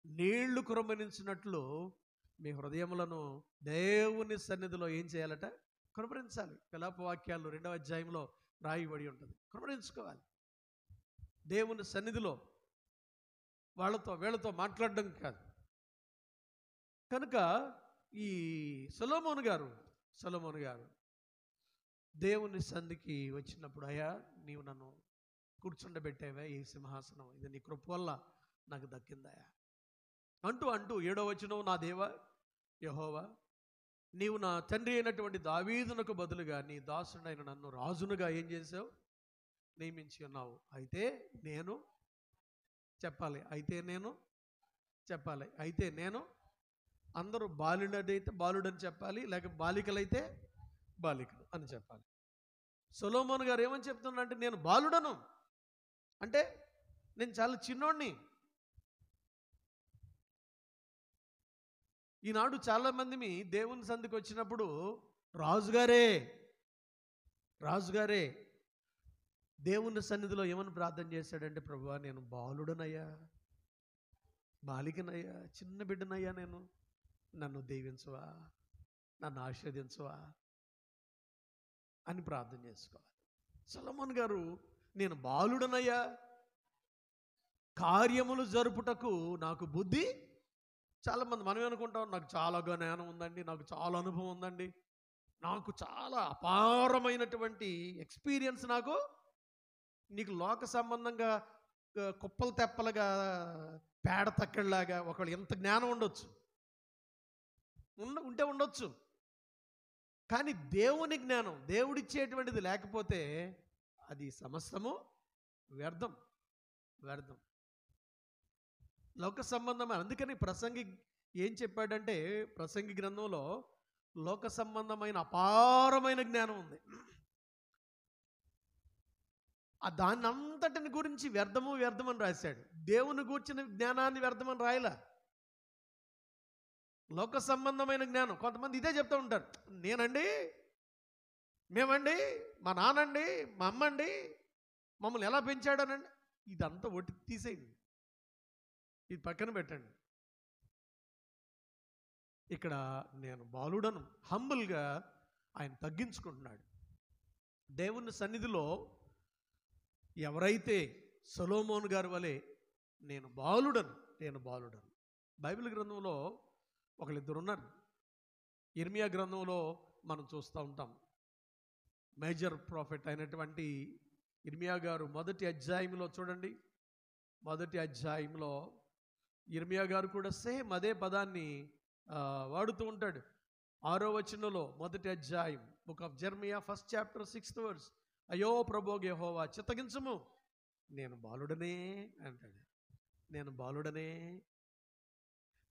నీళ్లు క్రమరించినట్లు మీ హృదయములను దేవుని సన్నిధిలో ఏం చేయాలట? క్రమరించాలి. విలాప వాక్యాలు 2వ అధ్యాయంలో రాయబడి ఉంటుంది. క్రమరించుకోవాలి. దేవుని సన్నిధిలో వాళ్ళతో వీళ్ళతో మాట్లాడడం కాదు. కనుక ఈ సొలొమోను గారు దేవుని సంధికి వచ్చినప్పుడు, అయ్యా నీవు నన్ను కూర్చుండబెట్టావా ఈ సింహాసనం, ఇది నీ కృప వల్ల నాకు దక్కిందయా అంటూ 7వ వచనం, నా దేవా యెహోవా, నీవు నా తండ్రి అయినటువంటి దావీదునకు బదులుగా నీ దాసుడైన నన్ను రాజునుగా ఏం చేసావు? నియమించి ఉన్నావు. అయితే నేను అందరూ బాలుడైతే బాలుడని చెప్పాలి, లేక బాలికలైతే బాలికలు అని చెప్పాలి. సొలొమోను గారు ఏమని చెప్తున్నా అంటే, నేను బాలుడను అంటే నేను చాలా చిన్నోడిని. ఈనాడు చాలామంది దేవుని సంధికి వచ్చినప్పుడు రాజుగారే దేవుని సన్నిధిలో ఏమని ప్రార్థన చేశాడంటే, ప్రభువా నేను బాలుడనయ్యా, బాలికనయ్యా, చిన్న బిడ్డనయ్యా, నన్ను దీవించవా, నన్ను ఆశీర్వదించవా అని ప్రార్థన చేసుకోవాలి. సొలొమోను గారు నేను బాలుడనయ్యా, కార్యములు జరుపుటకు నాకు బుద్ధి. చాలామంది మనం ఏమనుకుంటాం, నాకు చాలా జ్ఞానం ఉందండి, నాకు చాలా అనుభవం ఉందండి, నాకు చాలా అపారమైనటువంటి ఎక్స్పీరియన్స్ నీకు లోక సంబంధంగా కుప్పలు తెప్పలుగా పేడ తక్కడిలాగా ఒకళ్ళు ఎంత జ్ఞానం ఉండొచ్చు. కానీ దేవుని జ్ఞానం, దేవుడిచ్చేటువంటిది లేకపోతే అది సమస్తము వ్యర్థం. లోక సంబంధమైన, అందుకని ప్రసంగి ఏం చెప్పాడంటే, ప్రసంగి గ్రంథంలో లోక సంబంధమైన అపారమైన జ్ఞానం ఉంది. దాన్ని అంతటిని గురించి వ్యర్థమని రాశాడు. దేవుని గూర్చిన జ్ఞానాన్ని వ్యర్థమని రాయలా. లోక సంబంధమైన జ్ఞానం. కొంతమంది ఇదే చెప్తూ ఉంటారు, నేనండి, మేమండి, మా నాన్నండి, మా అమ్మండి, మమ్మల్ని ఎలా పెంచాడనండి. ఇదంతా ఒట్టి తీసేయండి, ఇది పక్కన పెట్టండి. ఇక్కడ నేను బాలుడను, హంబుల్గా ఆయన తగ్గించుకుంటున్నాడు. దేవుని సన్నిధిలో ఎవరైతే సొలొమోను గారి వలె నేను బాలుడను. బైబిల్ గ్రంథంలో ఒకళ్ళిద్దరు ఉన్నారు. ఇర్మియా గ్రంథంలో మనం చూస్తూ ఉంటాం. మేజర్ ప్రాఫెట్ అయినటువంటి ఇర్మియా గారు 1వ అధ్యాయంలో చూడండి. 1వ అధ్యాయంలో ఇర్మియా గారు కూడా సేమ్ అదే పదాన్ని వాడుతూ ఉంటాడు. 6వ వచనంలో 1వ అధ్యాయం, book of Jeremiah 1st chapter 6th verse, అయ్యో ప్రభువా యెహోవా చిత్తగించుము, నేను బాలుడనే అంటాడు. నేను బాలుడనే.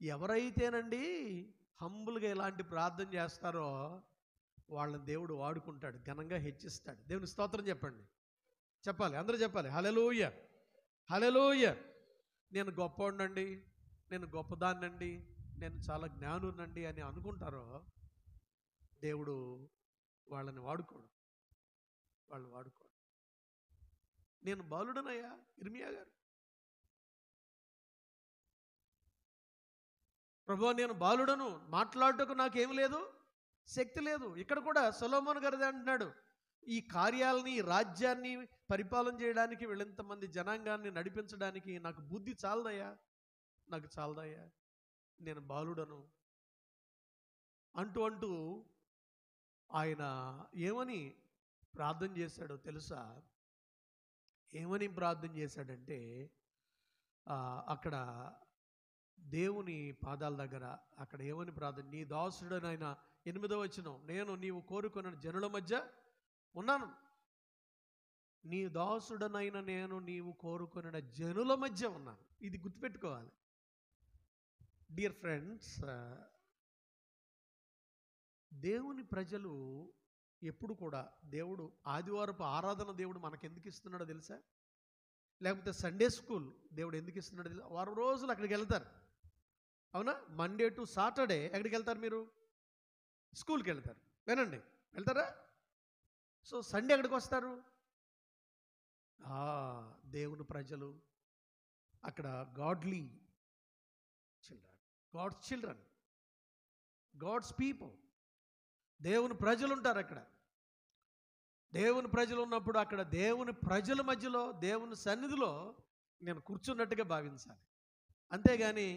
ఎవరైతేనండి హంబుల్గా ఇలాంటి ప్రార్థన చేస్తారో వాళ్ళని దేవుడు వాడుకుంటాడు, ఘనంగా హెచ్చిస్తాడు. దేవుని స్తోత్రం చెప్పాలి, అందరూ చెప్పాలి హల్లెలూయా, హల్లెలూయా. నేను గొప్పవాడినండి, నేను గొప్పదాన్నండి, నేను చాలా జ్ఞానునండి అని అనుకుంటారో దేవుడు వాళ్ళని వాడుకోడు. నేను బాలుడనయ్యా, ఇర్మియా గారు, ప్రభువా నేను బాలుడను, మాట్లాడటకు నాకేం లేదు, శక్తి లేదు. ఇక్కడ కూడా సొలొమోను గారు అంటున్నాడు, ఈ కార్యాలని, ఈ రాజ్యాన్ని పరిపాలన చేయడానికి, వీళ్ళంతమంది జనాంగాన్ని నడిపించడానికి నాకు బుద్ధి చాలదయ్యా, నాకు చాలదయ్యా, నేను బాలుడను అంటూ ఆయన ఏమని ప్రార్థన చేశాడో తెలుసా? ఏమని ప్రార్థన చేశాడంటే, అక్కడ దేవుని పాదాల దగ్గర అక్కడ ఏమని ప్రార్థన, నీ దాసుడనైనా 8వ వచనం, నేను నీవు కోరుకున్న జనుల మధ్య ఉన్నాను. నీ దాసుడనైన నేను నీవు కోరుకున్న జనుల మధ్య ఉన్నాను. ఇది గుర్తుపెట్టుకోవాలి డియర్ ఫ్రెండ్స్. దేవుని ప్రజలు ఎప్పుడు కూడా, దేవుడు ఆదివారపు ఆరాధన దేవుడు మనకెందుకు ఇస్తున్నాడో తెలుసా? లేకపోతే సండే స్కూల్ దేవుడు ఎందుకు ఇస్తున్నాడో తెలుసా? వారం రోజులు అక్కడికి వెళ్తారు, అవునా? మండే టు సాటర్డే ఎక్కడికి వెళ్తారు మీరు? స్కూల్కి వెళ్తారు. వినండి, వెళ్తారా? సో సండే ఎక్కడికి వస్తారు? దేవుని ప్రజలు అక్కడ godly children, God's children, God's people, దేవుని ప్రజలు ఉంటారు అక్కడ. దేవుని ప్రజలు ఉన్నప్పుడు అక్కడ దేవుని ప్రజల మధ్యలో, దేవుని సన్నిధిలో నేను కూర్చున్నట్టుగా భావించాలి. అంతేగాని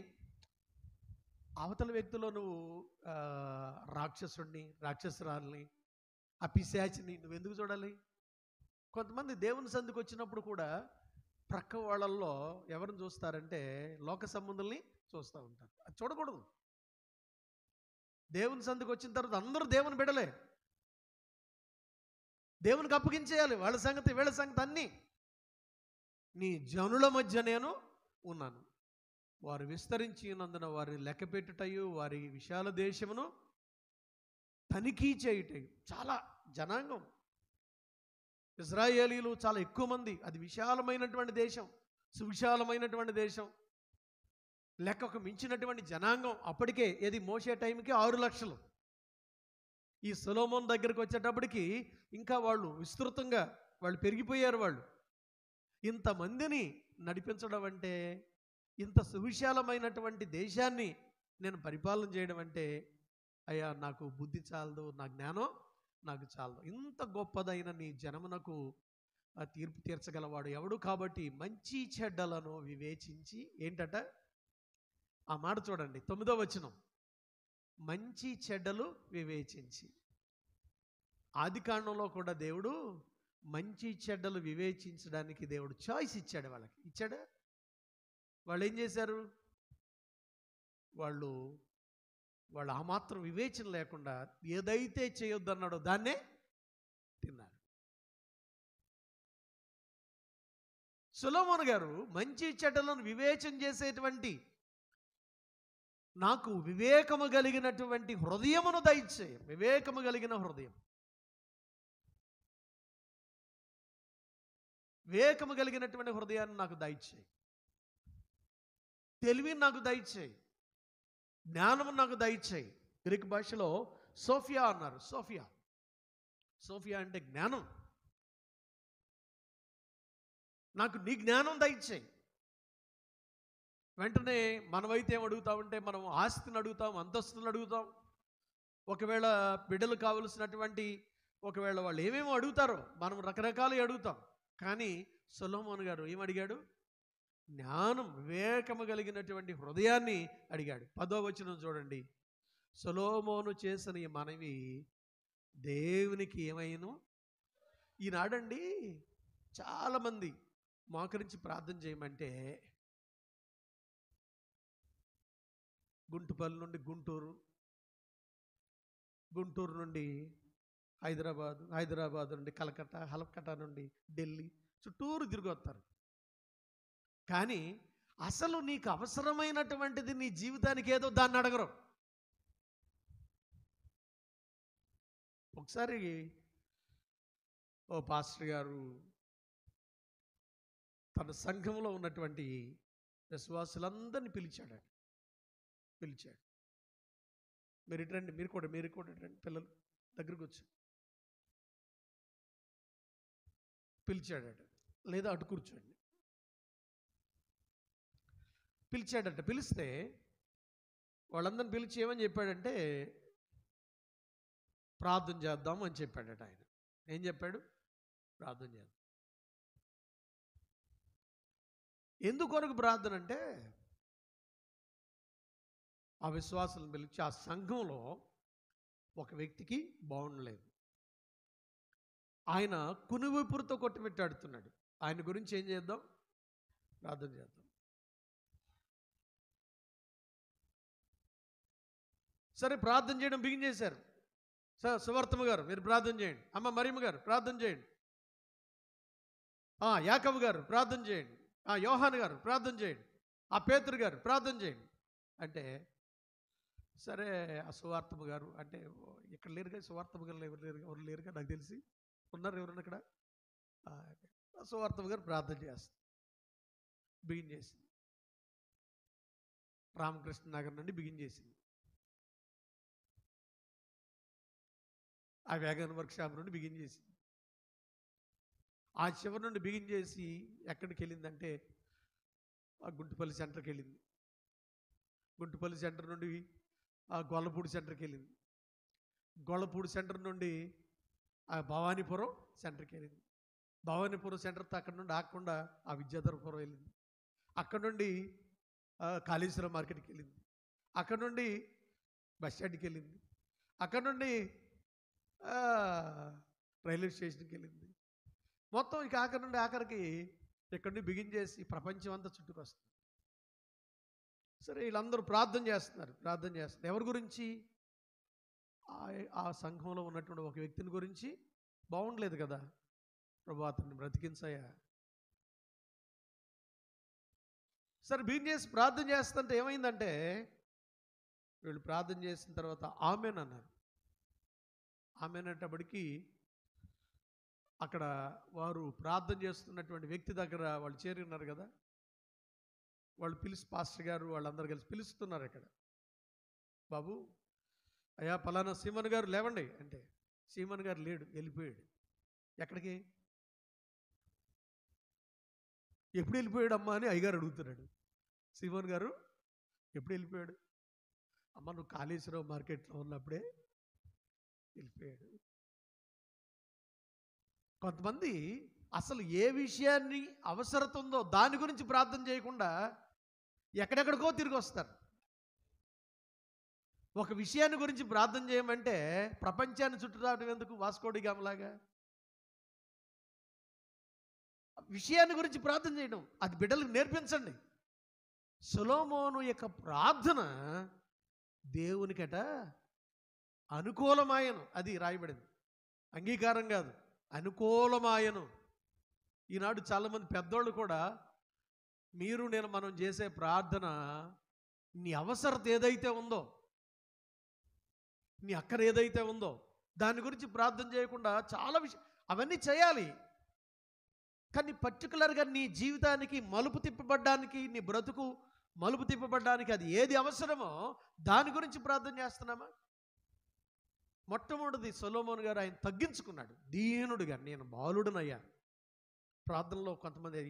అవతల వ్యక్తిలో నువ్వు రాక్షసుడిని, రాక్షసురాల్ని, ఆ పిశాచిని నువ్వెందుకు చూడాలి? కొంతమంది దేవుని సంధికి వచ్చినప్పుడు కూడా ప్రక్క వాళ్ళల్లో ఎవరిని చూస్తారంటే లోక సంబంధుల్ని చూస్తూ ఉంటారు. అది చూడకూడదు. దేవుని సంధికి వచ్చిన తర్వాత అందరూ దేవుని బిడలే, దేవునికి అప్పగించేయాలి. వాళ్ళ సంగతి వీళ్ళ సంగతి అన్నీ. నీ జనుల మధ్య నేను ఉన్నాను, వారు విస్తరించినందున వారిని లెక్కపెట్టుటయు, వారి విశాల దేశమును తనిఖీ చేయుటయు. చాలా జనాంగం, ఇశ్రాయేలీలు చాలా ఎక్కువ మంది. అది విశాలమైనటువంటి దేశం, సువిశాలమైనటువంటి దేశం, లెక్కకు మించినటువంటి జనాంగం. అప్పటికే ఏది మోసే టైంకి 6 లక్షలు. ఈ సొలొమోను దగ్గరికి వచ్చేటప్పటికి ఇంకా వాళ్ళు విస్తృతంగా వాళ్ళు పెరిగిపోయారు. వాళ్ళు ఇంతమందిని నడిపించడం అంటే, ఇంత సువిశాలమైనటువంటి దేశాన్ని నేను పరిపాలన చేయడం అంటే, అయ్యా నాకు బుద్ధి చాలదు, నా జ్ఞానం నాకు చాలదు. ఇంత గొప్పదైన నీ జనమునకు తీర్పు తీర్చగలవాడు ఎవడు? కాబట్టి మంచి చెడ్డలను వివేచించి, ఏంటట ఆ మాట చూడండి, 9వ వచనం, మంచి చెడ్డలు వివేచించి. ఆది కాండంలో కూడా దేవుడు మంచి చెడ్డలు వివేచించడానికి దేవుడు చాయిస్ ఇచ్చాడు. వాళ్ళకి ఇచ్చాడా? వాళ్ళు ఏం చేశారు? వాళ్ళు ఆ మాత్రం వివేచన లేకుండా ఏదైతే చేయొద్దన్నాడో దాన్నే తిన్నారు. సొలొమోను గారు మంచి చెడ్డలను వివేచన చేసేటువంటి, నాకు వివేకము కలిగినటువంటి హృదయమును దయచేయ, వివేకము కలిగిన హృదయం, వివేకము కలిగినటువంటి హృదయాన్ని నాకు దయచేయి, తెలివిని నాకు దయచేయి, జ్ఞానము నాకు దయచేయి. గ్రీక్ భాషలో సోఫియా అన్నారు. సోఫియా అంటే జ్ఞానం. నాకు నీ జ్ఞానం దయచేయి. వెంటనే మనమైతే ఏం అడుగుతామంటే, మనం ఆస్తిని అడుగుతాం, అంతస్తుని అడుగుతాం. ఒకవేళ బిడ్డలు కావలసినటువంటి, ఒకవేళ వాళ్ళు ఏమేమో అడుగుతారో మనం రకరకాలు అడుగుతాం. కానీ సొలొమోను గారు ఏమడిగాడు? జ్ఞానం, వివేకము కలిగినటువంటి హృదయాన్ని అడిగాడు. 10వ వచనం చూడండి. సొలొమోను చేసిన ఈ మనవి దేవునికి ఏమైను? ఈనాడండి చాలామంది మోకరించి ప్రార్థన చేయమంటే గుంటుపల్లి నుండి గుంటూరు, గుంటూరు నుండి హైదరాబాద్ నుండి కలకత్తా నుండి ఢిల్లీ చుట్టూరు తిరిగి వస్తారు. కానీ అసలు నీకు అవసరమైనటువంటిది నీ జీవితానికి ఏదో దాన్ని అడగరు. ఒకసారి ఓ పాస్టర్ గారు తన సంఘంలో ఉన్నటువంటి విశ్వాసులందరినీ పిలిచాడు. మీరు ఇటండి, మీరు కూడా రండి, పిల్లలు దగ్గరకు వచ్చి పిలిచాడట. లేదా అటు కూర్చోండి. పిలిచాడట. పిలిస్తే వాళ్ళందరిని పిలిచి ఏమని చెప్పాడంటే, ప్రార్థన చేద్దాం అని చెప్పాడట ఆయన. ఏం చెప్పాడు? ప్రార్థన చేద్దాం. ఎందుకొరకు ప్రార్థన అంటే, ఆ విశ్వాసాలను పిలిచి ఆ సంఘంలో ఒక వ్యక్తికి బాగుండలేదు. ఆయన కునువిపురుతో కొట్టుమిట్టాడుతున్నాడు. ఆయన గురించి ఏం చేద్దాం? ప్రార్థన చేద్దాం. సరే, ప్రార్థన చేయడం బిగిన్ చేశారు. సార్ సువర్తమ్మ గారు మీరు ప్రార్థన చేయండి, అమ్మ మరియమ్మ గారు ప్రార్థన చేయండి, యాకబ్ గారు ప్రార్థన చేయండి, యోహాన్ గారు ప్రార్థన చేయండి, పేతురు గారు ప్రార్థన చేయండి అంటే, సరే ఆ సువార్తమ్మ గారు అంటే ఇక్కడ లేరుగా, సువార్తమ్మ గారు ఎవరు లేరుగా నాకు తెలిసి, ఉన్నారు ఎవరన్నా ఇక్కడ? సువార్తమ్మ గారు ప్రార్థన చేస్తారు. బిగిన్ చేసింది. రామకృష్ణ నగర్ నుండి బిగిన్ చేసింది. ఆ వ్యాగన్ వర్క్షాప్ నుండి బిగిన్ చేసింది. ఆ చివరి నుండి బిగిన్ చేసి ఎక్కడికి వెళ్ళిందంటే ఆ గుంటుపల్లి సెంటర్కి వెళ్ళింది. గుంటుపల్లి సెంటర్ నుండి ఆ గొల్లపూడి సెంటర్కి వెళ్ళింది. గొల్లపూడి సెంటర్ నుండి ఆ భవానీపురం సెంటర్కి వెళ్ళింది. భవానీపురం సెంటర్ అక్కడ నుండి ఆకుండా ఆ విద్యాధరపురం వెళ్ళింది. అక్కడ నుండి కాళేశ్వరం మార్కెట్కి వెళ్ళింది. అక్కడ నుండి బస్ స్టాండ్కి వెళ్ళింది. అక్కడ నుండి రైల్వే స్టేషన్కి వెళ్ళింది. మొత్తం ఇక ఆఖరి నుండి ఆఖరికి ఇక్కడ నుండి బిగిన్ చేసి ప్రపంచం అంతా చుట్టుకొస్తుంది. సరే, వీళ్ళందరూ ప్రార్థన చేస్తున్నారు. ఎవరి గురించి? ఆ సంఘంలో ఉన్నటువంటి ఒక వ్యక్తిని గురించి. బాగుండలేదు కదా, ప్రభు అతన్ని బ్రతికించయ్యా. సరే, బిగిన్ చేసి ప్రార్థన చేస్తుంటే ఏమైందంటే, వీళ్ళు ప్రార్థన చేసిన తర్వాత ఆమెన్ అన్నారు. ఆమెన్ అనేటప్పటికీ అక్కడ వారు ప్రార్థన చేస్తున్నటువంటి వ్యక్తి దగ్గర వాళ్ళు చేరి ఉన్నారు కదా, వాళ్ళు పిలిచి పాస్టర్ గారు వాళ్ళందరూ కలిసి పిలుస్తున్నారు. ఇక్కడ బాబు, అయ్యా పలానా సీమన్ గారు లేవండి అంటే, సీమన్ గారు లేడు, వెళ్ళిపోయాడు. ఎక్కడికి? ఎప్పుడు వెళ్ళిపోయాడు అమ్మా అని అయ్యగారు అడుగుతున్నాడు. సీమన్ గారు ఎప్పుడు వెళ్ళిపోయాడు? అమ్మ, నువ్వు కాళేశ్వరం మార్కెట్లో ఉన్నప్పుడే వెళ్ళిపోయాడు. కొంతమంది అసలు ఏ విషయాన్ని అవసరత ఉందో దాని గురించి ప్రార్థన చేయకుండా ఎక్కడెక్కడికో తిరిగి వస్తారు. ఒక విషయాన్ని గురించి ప్రార్థన చేయమంటే ప్రపంచాన్ని చుట్టూ రావడం ఎందుకు? వాస్కోడి గామలాగా విషయాన్ని గురించి ప్రార్థన చేయడం, అది బిడ్డలకు నేర్పించండి. సొలొమోను యొక్క ప్రార్థన దేవునికట అనుకూలమాయను. అది రాయబడింది, అంగీకారం కాదు, అనుకూలమాయను. ఈనాడు చాలామంది పెద్దోళ్ళు కూడా మనం చేసే ప్రార్థన నీ అవసరత ఏదైతే ఉందో, నీ అక్కర ఏదైతే ఉందో దాని గురించి ప్రార్థన చేయకుండా చాలా అవన్నీ చేయాలి. కానీ పర్టికులర్గా నీ జీవితానికి మలుపు తిప్పబడ్డానికి, నీ బ్రతుకు మలుపు తిప్పబడ్డానికి అది ఏది అవసరమో దాని గురించి ప్రార్థన చేస్తున్నామా? మొట్టమొదటిది సొలొమోను గారు ఆయన తగ్గించుకున్నాడు దీనుడిగా. నేను బాలుడనయ్యా. ప్రార్థనలో కొంతమంది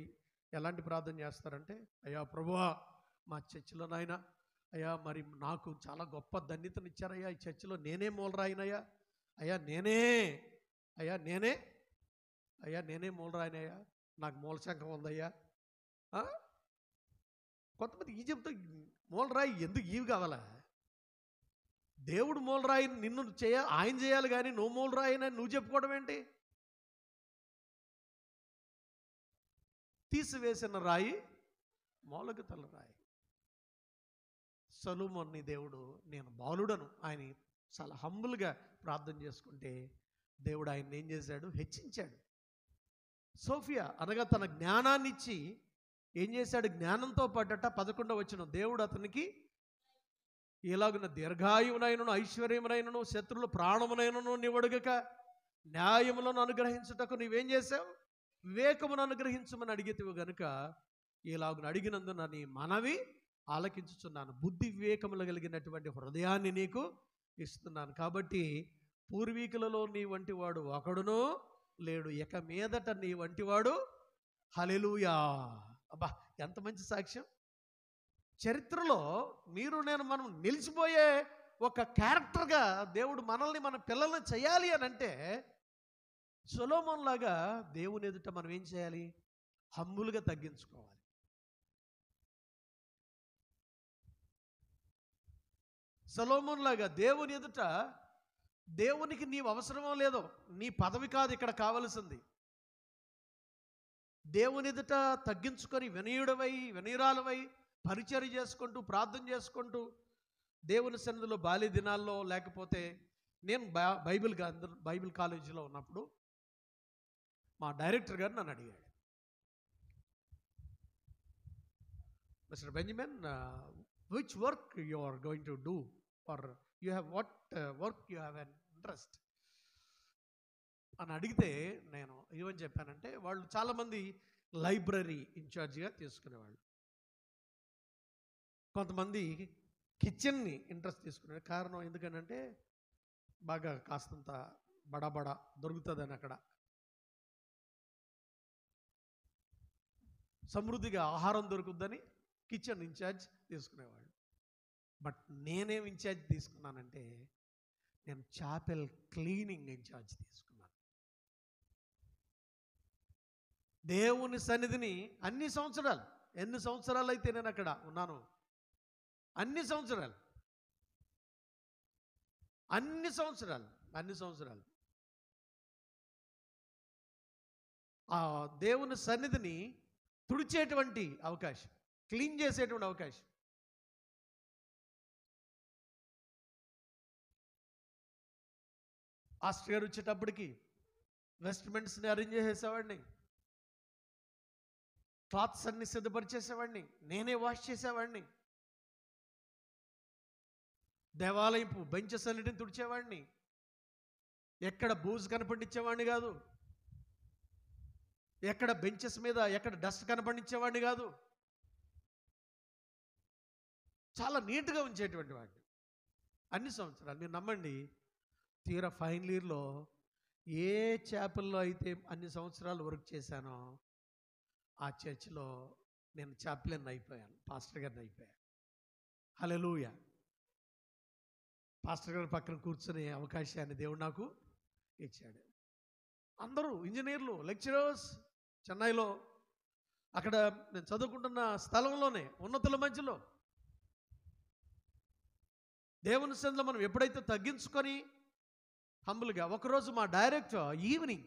ఎలాంటి ప్రార్థన చేస్తారంటే, అయ్యా ప్రభువా, మా చర్చిలో నాయన అయ్యా, మరి నాకు చాలా గొప్ప ధన్యతనిచ్చారయ్యా, ఈ చర్చిలో నేనే మూలరాయినయ్యా, నేనే మూలరాయినయ్యా, నాకు మూలశంఖం ఉందయ్యా. కొంతమంది ఈ చెప్తే మూలరాయి ఎందుకు ఇవి కావాలా? దేవుడు మూలరాయి నిన్ను ఆయన చేయాలి, కానీ నువ్వు మూలరాయిని నువ్వు చెప్పుకోవడం ఏంటి? తీసివేసిన రాయి మూలకు తల రాయి. సొలొమోన్ని దేవుడు నేను బాలుడను ఆయన చాలా హంబుల్గా ప్రార్థన చేసుకుంటే దేవుడు ఆయన ఏం చేశాడు? హెచ్చించాడు. సోఫియా అనగా తన జ్ఞానాన్ని ఇచ్చి ఏం చేశాడు? జ్ఞానంతో పాటట 11వ వచనం, దేవుడు అతనికి ఇలాగున్న దీర్ఘాయువునైనను ఐశ్వర్యమునైనను శత్రువుల ప్రాణమునైనను నీవడుగక న్యాయములను అనుగ్రహించుటకు నీవేం చేశావు? వివేకమును అనుగ్రహించమని అడిగితివి గనుక ఇలాగున అడిగినందున నీ మనవి ఆలకించుచున్నాను. బుద్ధి వివేకములు కలిగినటువంటి హృదయాన్ని నీకు ఇస్తున్నాను. కాబట్టి పూర్వీకులలో నీ వంటి వాడు ఒకడునూ లేడు, ఇక మీదట నీ వంటివాడు. హల్లెలూయా! అబ్బా, ఎంత మంచి సాక్ష్యం. చరిత్రలో మనం నిలిచిపోయే ఒక క్యారెక్టర్గా దేవుడు మనల్ని మన పిల్లల్ని చేయాలి అని అంటే సొలొమోన్ లాగా దేవుని ఎదుట మనం ఏం చేయాలి? హంబుల్గా తగ్గించుకోవాలి. సొలొమోన్ లాగా దేవుని ఎదుట, దేవునికి నీవు అవసరమో లేదో, నీ పదవి కాదు ఇక్కడ కావలసింది, దేవుని ఎదుట తగ్గించుకొని వినయుడవై వినయురాలవై పరిచర్య చేసుకుంటూ ప్రార్థన చేసుకుంటూ దేవుని సన్నిధిలో బాల్య దినాల్లో, లేకపోతే నేను బైబిల్ కాలేజీలో ఉన్నప్పుడు మా డైరెక్టర్ గారు నన్ను అడిగాడు, mister Benjamin, which work you are going to do, are you have what work you have an interest అని అడిగితే నేను ఏమని చెప్పానంటే, వాళ్ళు చాలామంది లైబ్రరీ ఇన్ఛార్జిగా తీసుకునేవాళ్ళు, కొంతమంది కిచెన్ని ఇంట్రెస్ట్ తీసుకునే కారణం ఎందుకనంటే బాగా కాస్తంత బడబడ దొరుకుతుందని, అక్కడ సమృద్ధిగా ఆహారం దొరుకుద్దని కిచెన్ ఇన్ఛార్జ్ తీసుకునేవాళ్ళు. బట్ నేనేం ఇన్ఛార్జ్ తీసుకున్నానంటే, నేను చాపెల్ క్లీనింగ్ ఇన్ఛార్జ్ తీసుకున్నాను. దేవుని సన్నిధిని అన్ని సంవత్సరాలు, ఎన్ని సంవత్సరాలు అయితే నేను అక్కడ ఉన్నాను, అన్ని సంవత్సరాలు ఆ దేవుని సన్నిధిని తుడిచేటువంటి అవకాశం, క్లీన్ చేసేటువంటి అవకాశం. పాస్టర్ గారు వచ్చేటప్పటికి వెస్ట్మెంట్స్ని అరేంజ్ చేసేసేవాడిని, క్లాత్స్ అన్ని సిద్ధపరిచేసేవాడిని, నేనే వాష్ చేసేవాడిని, దేవాలయపు బెంచెస్ అన్నిటిని తుడిచేవాడిని, ఎక్కడ బూజు కనపడించేవాడిని కాదు, ఎక్కడ బెంచెస్ మీద ఎక్కడ డస్ట్ కనపడించేవాడిని కాదు, చాలా నీట్గా ఉంచేటువంటి వాడిని అన్ని సంవత్సరాలు. మీరు నమ్మండి, తీరా ఫైనల్ ఇయర్లో ఏ చాపెల్లో అయితే అన్ని సంవత్సరాలు వర్క్ చేశానో ఆ చర్చిలో నేను చాప్లెన్ అయిపోయాను, పాస్టర్ గారిని అయిపోయాను. హల్లెలూయా. పాస్టర్ గారి పక్కన కూర్చునే అవకాశాన్ని దేవుడు నాకు ఇచ్చాడు. అందరూ ఇంజనీర్లు, లెక్చరర్స్, చెన్నైలో అక్కడ నేను చదువుకుంటున్న స్థలంలోనే ఉన్నతుల మధ్యలో దేవుని సన్నిధిలో మనం ఎప్పుడైతే తగ్గించుకొని హంబుల్గా, ఒకరోజు మా డైరెక్టర్ ఈవినింగ్,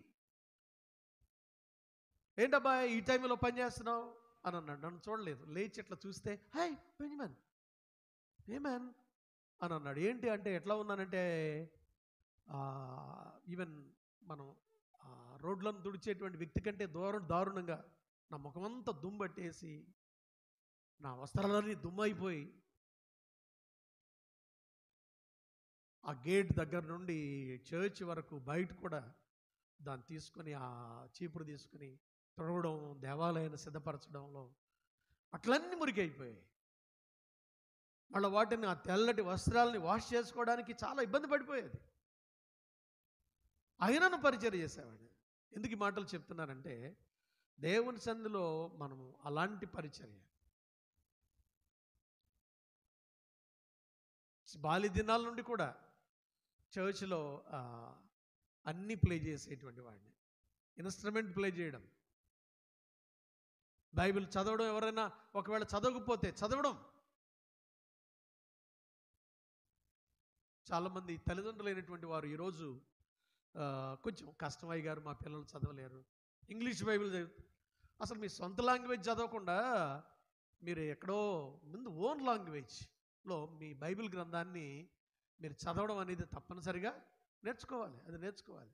ఏంటబ్బా ఈ టైంలో పని చేస్తున్నావు అని అన్నాడు. నన్ను చూడలేదు, లేచి ఇట్లా చూస్తే, హాయ్ బెంజమిన్, ఏమన్ అని అన్నాడు. ఏంటి అంటే ఎట్లా ఉన్నానంటే, ఈవెన్ మనం రోడ్లను తుడిచేటువంటి వ్యక్తి కంటే దారుణంగా నా ముఖమంతా దుమ్ము పట్టేసి, నా వస్త్రాలన్నీ దుమ్మైపోయి, ఆ గేట్ దగ్గర నుండి చర్చ్ వరకు బయట కూడా దాన్ని తీసుకొని, ఆ చీపురు తీసుకొని తుడవడం, దేవాలయాన్ని సిద్ధపరచడంలో అట్లన్నీ మురికైపోయాయి. మళ్ళీ వాటిని, ఆ తెల్లటి వస్త్రాలని వాష్ చేసుకోవడానికి చాలా ఇబ్బంది పడిపోయేది. అయినను పరిచర్య చేసేవాడు. ఎందుకు ఈ మాటలు చెప్తున్నానంటే, దేవుని సన్నిధిలో మనము అలాంటి పరిచర్య, బాల్య దినాల నుండి కూడా చర్చ్లో అన్నీ ప్లే చేసేటువంటి వాడిని, ఇన్స్ట్రుమెంట్ ప్లే చేయడం, బైబిల్ చదవడం, ఎవరైనా ఒకవేళ చదవకపోతే చదవడం. చాలామంది తల్లిదండ్రులు అయినటువంటి వారు ఈరోజు కొంచెం కష్టమయ్య గారు మా పిల్లలు చదవలేరు, ఇంగ్లీష్ బైబిల్ అసలు మీ సొంత లాంగ్వేజ్ చదవకుండా మీరు ఎక్కడో ముందు ఓన్ లాంగ్వేజ్లో మీ బైబిల్ గ్రంథాన్ని మీరు చదవడం అనేది తప్పనిసరిగా నేర్చుకోవాలి, అది నేర్చుకోవాలి.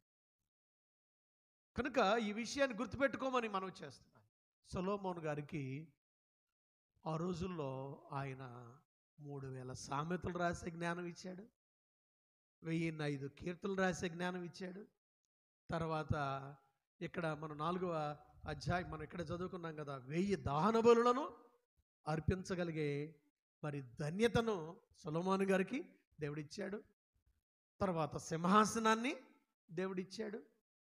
కనుక ఈ విషయాన్ని గుర్తుపెట్టుకోమని మనం చేస్తున్నాం. సొలొమోన్ గారికి ఆ రోజుల్లో ఆయన 3000 సామెతలు రాసే జ్ఞానం ఇచ్చాడు, 1005 కీర్తనలు రాసే జ్ఞానం ఇచ్చాడు. తర్వాత ఇక్కడ మనం 4వ అధ్యాయం మనం ఇక్కడ చదువుకున్నాం కదా, 1000 దహన బలులను అర్పించగలిగే మరి ధన్యతను సొలొమోన్ గారికి దేవుడిచ్చాడు. తర్వాత సింహాసనాన్ని దేవుడిచ్చాడు.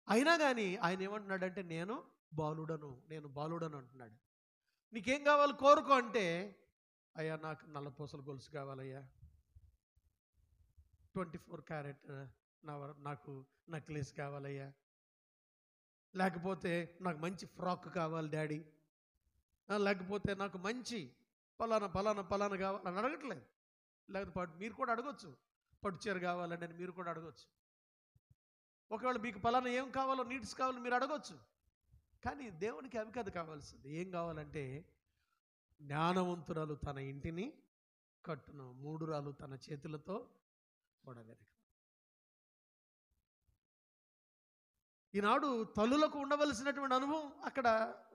అయినా కానీ ఆయన ఏమంటున్నాడంటే, నేను బాలుడను అంటున్నాడు. నీకేం కావాలి కోరుకో అంటే, అయ్యా నాకు నల్లపూసల గొలుసు కావాలయ్యా, 24 క్యారెట్ నాకు నెక్లెస్ కావాలయ్యా, లేకపోతే నాకు మంచి ఫ్రాక్ కావాలి డాడీ, లేకపోతే నాకు మంచి పలానా పలానా పలానా కావాలని అడగట్లేదు. లేకపోతే మీరు కూడా అడగొచ్చు, పట్టు చీర కావాలండి అని మీరు కూడా అడగొచ్చు. ఒకవేళ మీకు పలానా ఏం కావాలో నీడ్స్ కావాలో మీరు అడగొచ్చు. కానీ దేవునికి అవి కాదు కావాల్సింది. ఏం కావాలంటే జ్ఞానవంతురాలు తన ఇంటిని కట్టును, మూఢురాలు తన చేతులతో పొడవెనక. ఈనాడు తల్లులకు ఉండవలసినటువంటి అనుభవం అక్కడ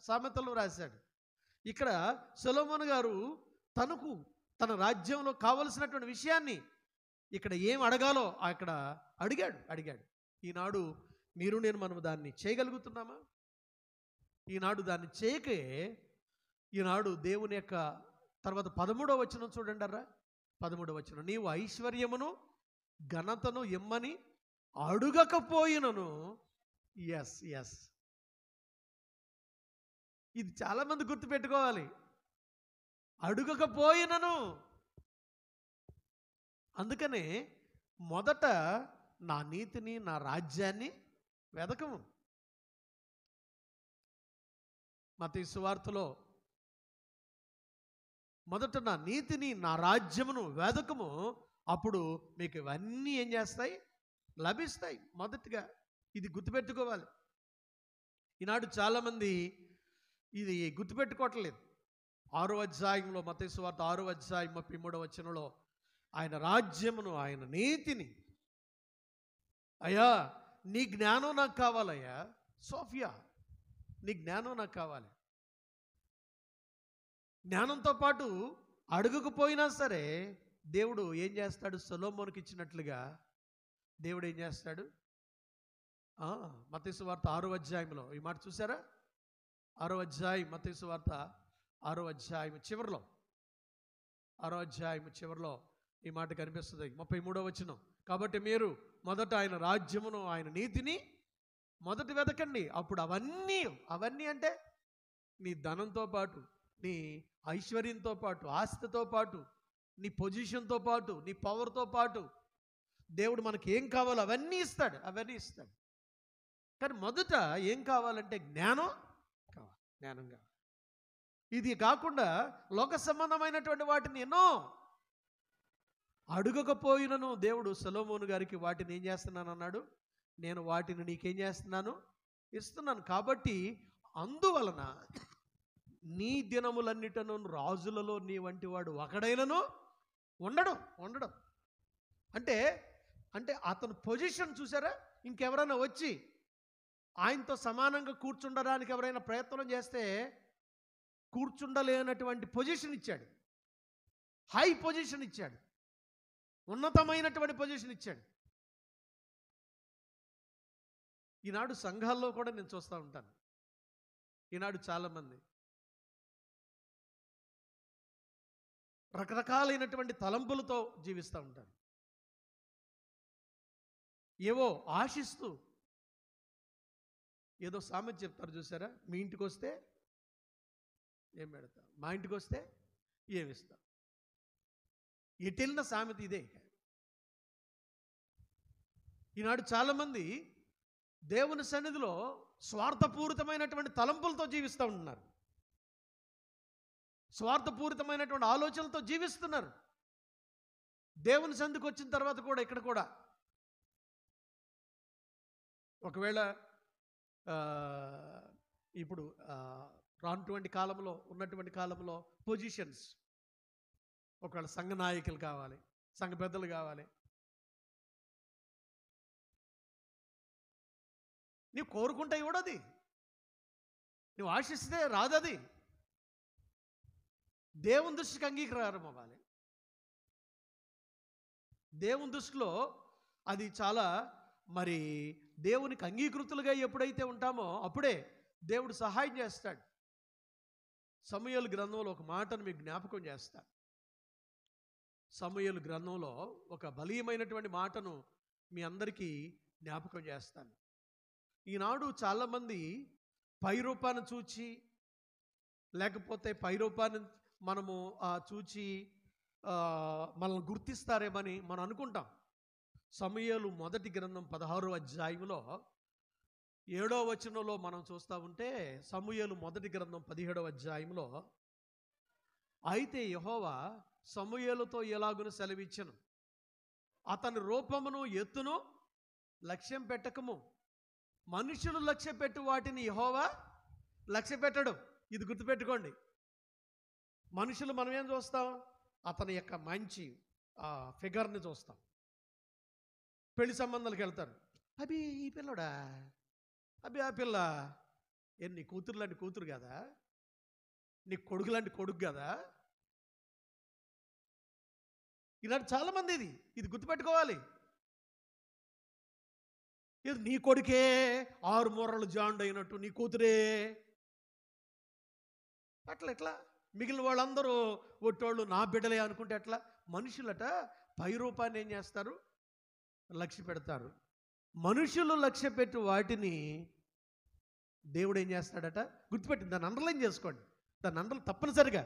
సామెతల్లో రాశాడు. ఇక్కడ సొలొమోను గారు తన రాజ్యంలో కావలసినటువంటి విషయాన్ని ఇక్కడ ఏం అడగాలో అక్కడ అడిగాడు. ఈనాడు మీరు నేను మనం దాన్ని చేయగలుగుతున్నామా? ఈనాడు దాన్ని చేయకే ఈనాడు దేవుని యొక్క తర్వాత 13వ వచనం చూడండి అర్రా. 13వ వచనం, నీవు ఐశ్వర్యమును ఘనతను ఇమ్మని అడుగకపోయినను. ఎస్ ఇది చాలామంది గుర్తుపెట్టుకోవాలి. అడుగకపోయినను. అందుకనే మొదట నా నీతిని నా రాజ్యాన్ని వెదకము. మత్తయి సువార్తలో మొదట నా నీతిని నా రాజ్యమును వెదకము, అప్పుడు మీకు ఇవన్నీ ఏం చేస్తాయి? లభిస్తాయి. మొదటిగా ఇది గుర్తుపెట్టుకోవాలి. ఈనాడు చాలామంది ఇది గుర్తుపెట్టుకోవట్లేదు. 6వ అధ్యాయంలో మత్తయి సువార్త 6వ అధ్యాయం 33వ వచనంలో ఆయన రాజ్యమును ఆయన నీతిని, అయ్యా నీ జ్ఞానం నాకు కావాలయ్యా సోఫియా, నీ జ్ఞానం నాకు కావాలి. జ్ఞానంతో పాటు అడుగుకుపోయినా సరే దేవుడు ఏం చేస్తాడు? సొలొమోనుకి ఇచ్చినట్లుగా దేవుడు ఏం చేస్తాడు? మత్తయి సువార్త 6వ అధ్యాయంలో ఈ మాట చూసారా? 6వ అధ్యాయం మత్తయి సువార్త 6వ అధ్యాయం చివరిలో 6వ అధ్యాయం చివరిలో ఈ మాట కనిపిస్తుంది. 33వ వచనం, కాబట్టి మీరు మొదట ఆయన రాజ్యమును ఆయన నీతిని మొదట వెతకండి, అప్పుడు అవన్నీ అంటే నీ ధనంతో పాటు, నీ ఐశ్వర్యంతో పాటు, ఆస్తితో పాటు, నీ పొజిషన్తో పాటు, నీ పవర్తో పాటు దేవుడు మనకి ఏం కావాలో అవన్నీ ఇస్తాడు. కానీ మొదట ఏం కావాలంటే జ్ఞానం కావాలి. ఇది కాకుండా లోక సంబంధమైనటువంటి వాటిని ఎన్నో అడుగకపోయినను దేవుడు సొలొమోను గారికి వాటిని ఏం చేస్తున్నాను అన్నాడు? నేను వాటిని నీకేం చేస్తున్నాను? ఇస్తున్నాను. కాబట్టి అందువలన నీ దినములన్నిటను రాజులలో నీ వంటి వాడు ఒకడైనను ఉండడం అంటే అతను పొజిషన్ చూసారా? ఇంకెవరైనా వచ్చి ఆయనతో సమానంగా కూర్చుండడానికి ఎవరైనా ప్రయత్నం చేస్తే కూర్చుండలేనటువంటి పొజిషన్ ఇచ్చాడు. హై పొజిషన్ ఇచ్చాడు, ఉన్నతమైనటువంటి పొజిషన్ ఇచ్చాడు. ఈనాడు సంఘాల్లో కూడా నేను చూస్తూ ఉంటాను. ఈనాడు చాలామంది రకరకాలైనటువంటి తలంపులతో జీవిస్తూ ఉంటారు. ఏవో ఆశిస్తూ ఏదో సామెత చెప్తారు చూసారా? మీ ఇంటికి వస్తే ఏం పెడతా, మా ఇంటికి వస్తే ఏమిస్తా. ఎటెళ్ళిన సామెత ఇదే. ఈనాడు చాలామంది దేవుని సన్నిధిలో స్వార్థపూరితమైనటువంటి తలంపులతో జీవిస్తూ ఉంటున్నారు, స్వార్థపూరితమైనటువంటి ఆలోచనలతో జీవిస్తున్నారు. దేవుని సన్నిధికి వచ్చిన తర్వాత కూడా ఇక్కడ కూడా ఒకవేళ ఇప్పుడు రానటువంటి కాలంలో ఉన్నటువంటి కాలంలో పొజిషన్స్, ఒకవేళ సంఘ నాయకులు కావాలి, సంఘ పెద్దలు కావాలి, నీవు కోరుకుంటే ఇవ్వడది, నువ్వు ఆశిస్తే రాదది. దేవుని దృష్టికి అంగీకారం అవ్వాలి. దేవుని దృష్టిలో అది చాలా మరి దేవునికి అంగీకృతులుగా ఎప్పుడైతే ఉంటామో అప్పుడే దేవుడు సహాయం చేస్తాడు. సమూయేలు గ్రంథంలో ఒక మాటను మీకు జ్ఞాపకం చేస్తాను. సమూయేలు గ్రంథంలో ఒక బలీయమైనటువంటి మాటను మీ అందరికీ జ్ఞాపకం చేస్తాను. ఈనాడు చాలామంది పై రూపాన్ని చూచి, లేకపోతే పై రూపాన్ని మనము చూచి మనల్ని గుర్తిస్తారేమని మనం అనుకుంటాం. సమూయేలు మొదటి గ్రంథం 16వ అధ్యాయంలో 7వ వచనంలో మనం చూస్తూ ఉంటే, సమూయేలు మొదటి గ్రంథం 17వ అధ్యాయంలో, అయితే యెహోవా సమూయేలుతో ఎలాగును సెలవిచ్చెను, అతని రూపమును ఎత్తును లక్ష్యం పెట్టకము. మనుషులు లక్ష్య పెట్టు వాటిని యెహోవా లక్ష్య పెట్టడు. ఇది గుర్తుపెట్టుకోండి. మనుషులు మనం ఏం చూస్తాం? అతని యొక్క మంచి ఫిగర్ని చూస్తాం. పెళ్లి సంబంధాలకు వెళ్తారు, అవి ఈ పిల్లడా, అవి ఆ పిల్ల, నీ కూతురు లాంటి కూతురు కదా, నీ కొడుకు లాంటి కొడుకు కదా. ఇలాంటి చాలామంది ఇది గుర్తుపెట్టుకోవాలి. ఇది నీ కొడుకే 6 మూరలు జాండ్ అయినట్టు నీ కూతురే, అట్లా మిగిలిన వాళ్ళందరూ ఒట్టోళ్ళు నా బిడ్డలే అనుకుంటే ఎట్లా? మనుషులట పై రూపాన్ని ఏం చేస్తారు? లక్ష్య పెడతారు. మనుషులు లక్ష్య పెట్టి వాటిని దేవుడు ఏం చేస్తాడట? గుర్తుపెట్టి దాన్ని అండర్లైన్ చేసుకోండి. తప్పనిసరిగా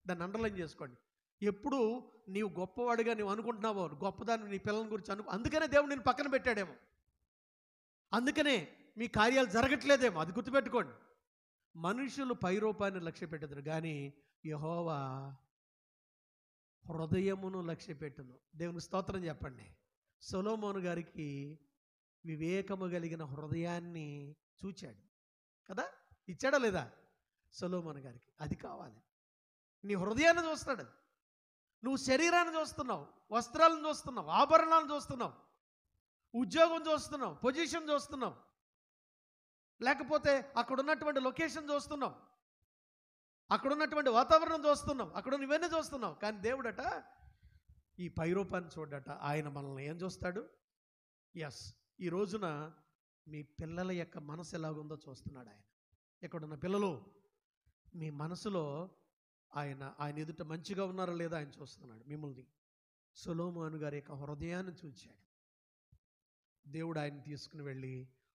దాన్ని అండర్లైన్ చేసుకోండి. ఎప్పుడు నీవు గొప్పవాడిగా నీవు అనుకుంటున్నావో, గొప్పదాన్ని నీ పిల్లల గురించి అందుకనే దేవుడు నేను పక్కన పెట్టాడేమో, అందుకనే మీ కార్యాలు జరగట్లేదేమో. అది గుర్తుపెట్టుకోండి. మనుషులు పై రూపాన్ని లక్ష్య పెట్టదురు, కానీ యెహోవా హృదయమును లక్ష్య పెట్టును. దేవునికి స్తోత్రం చెప్పండి. సొలొమోను గారికి వివేకము కలిగిన హృదయాన్ని చూచాడు కదా, ఇచ్చాడా లేదా? సొలొమోను గారికి అది కావాలి. నీ హృదయాన్ని చూస్తాడు. నువ్వు శరీరాన్ని చూస్తున్నావు, వస్త్రాలను చూస్తున్నావు, ఆభరణాలను చూస్తున్నావు, ఉద్యోగం చూస్తున్నావు, పొజిషన్ చూస్తున్నావు, లేకపోతే అక్కడ ఉన్నటువంటి లొకేషన్ చూస్తున్నావు, అక్కడ ఉన్నటువంటి వాతావరణం చూస్తున్నావు, అక్కడ ఇవన్నీ చూస్తున్నావు. కానీ దేవుడట ఈ పై రూపాన్ని చూడట. ఆయన మనల్ని ఏం చూస్తాడు? ఈ రోజున మీ పిల్లల యొక్క మనసు ఎలాగుందో చూస్తున్నాడు ఆయన. ఎక్కడున్న పిల్లలు మీ మనసులో ఆయన ఎదుట మంచిగా ఉన్నారా లేదా ఆయన చూస్తున్నాడు మిమ్మల్ని. సొలొమోను గారి యొక్క హృదయాన్ని చూచాడు. దేవుడు ఆయన తీసుకుని వెళ్ళి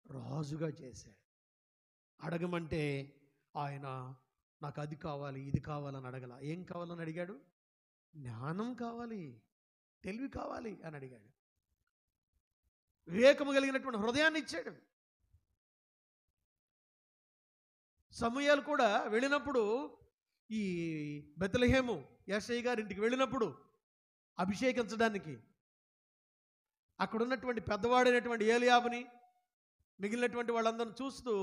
రాజుగా చేశాడు. అడగమంటే ఆయన నాకు అది కావాలి ఇది కావాలని అడగల. ఏం కావాలని అడిగాడు? జ్ఞానం కావాలి, తెలివి కావాలి అని అడిగాడు. వివేకము కలిగినటువంటి హృదయాన్ని ఇచ్చాడు. సమూయేలు కూడా వెళ్ళినప్పుడు, ఈ బెత్లెహేము యెషయి గారి ఇంటికి వెళ్ళినప్పుడు అభిషేకించడానికి, అక్కడ ఉన్నటువంటి పెద్దవాడైనటువంటి ఏలియాబుని మిగిలినటువంటి వాళ్ళందరిని చూస్తూ,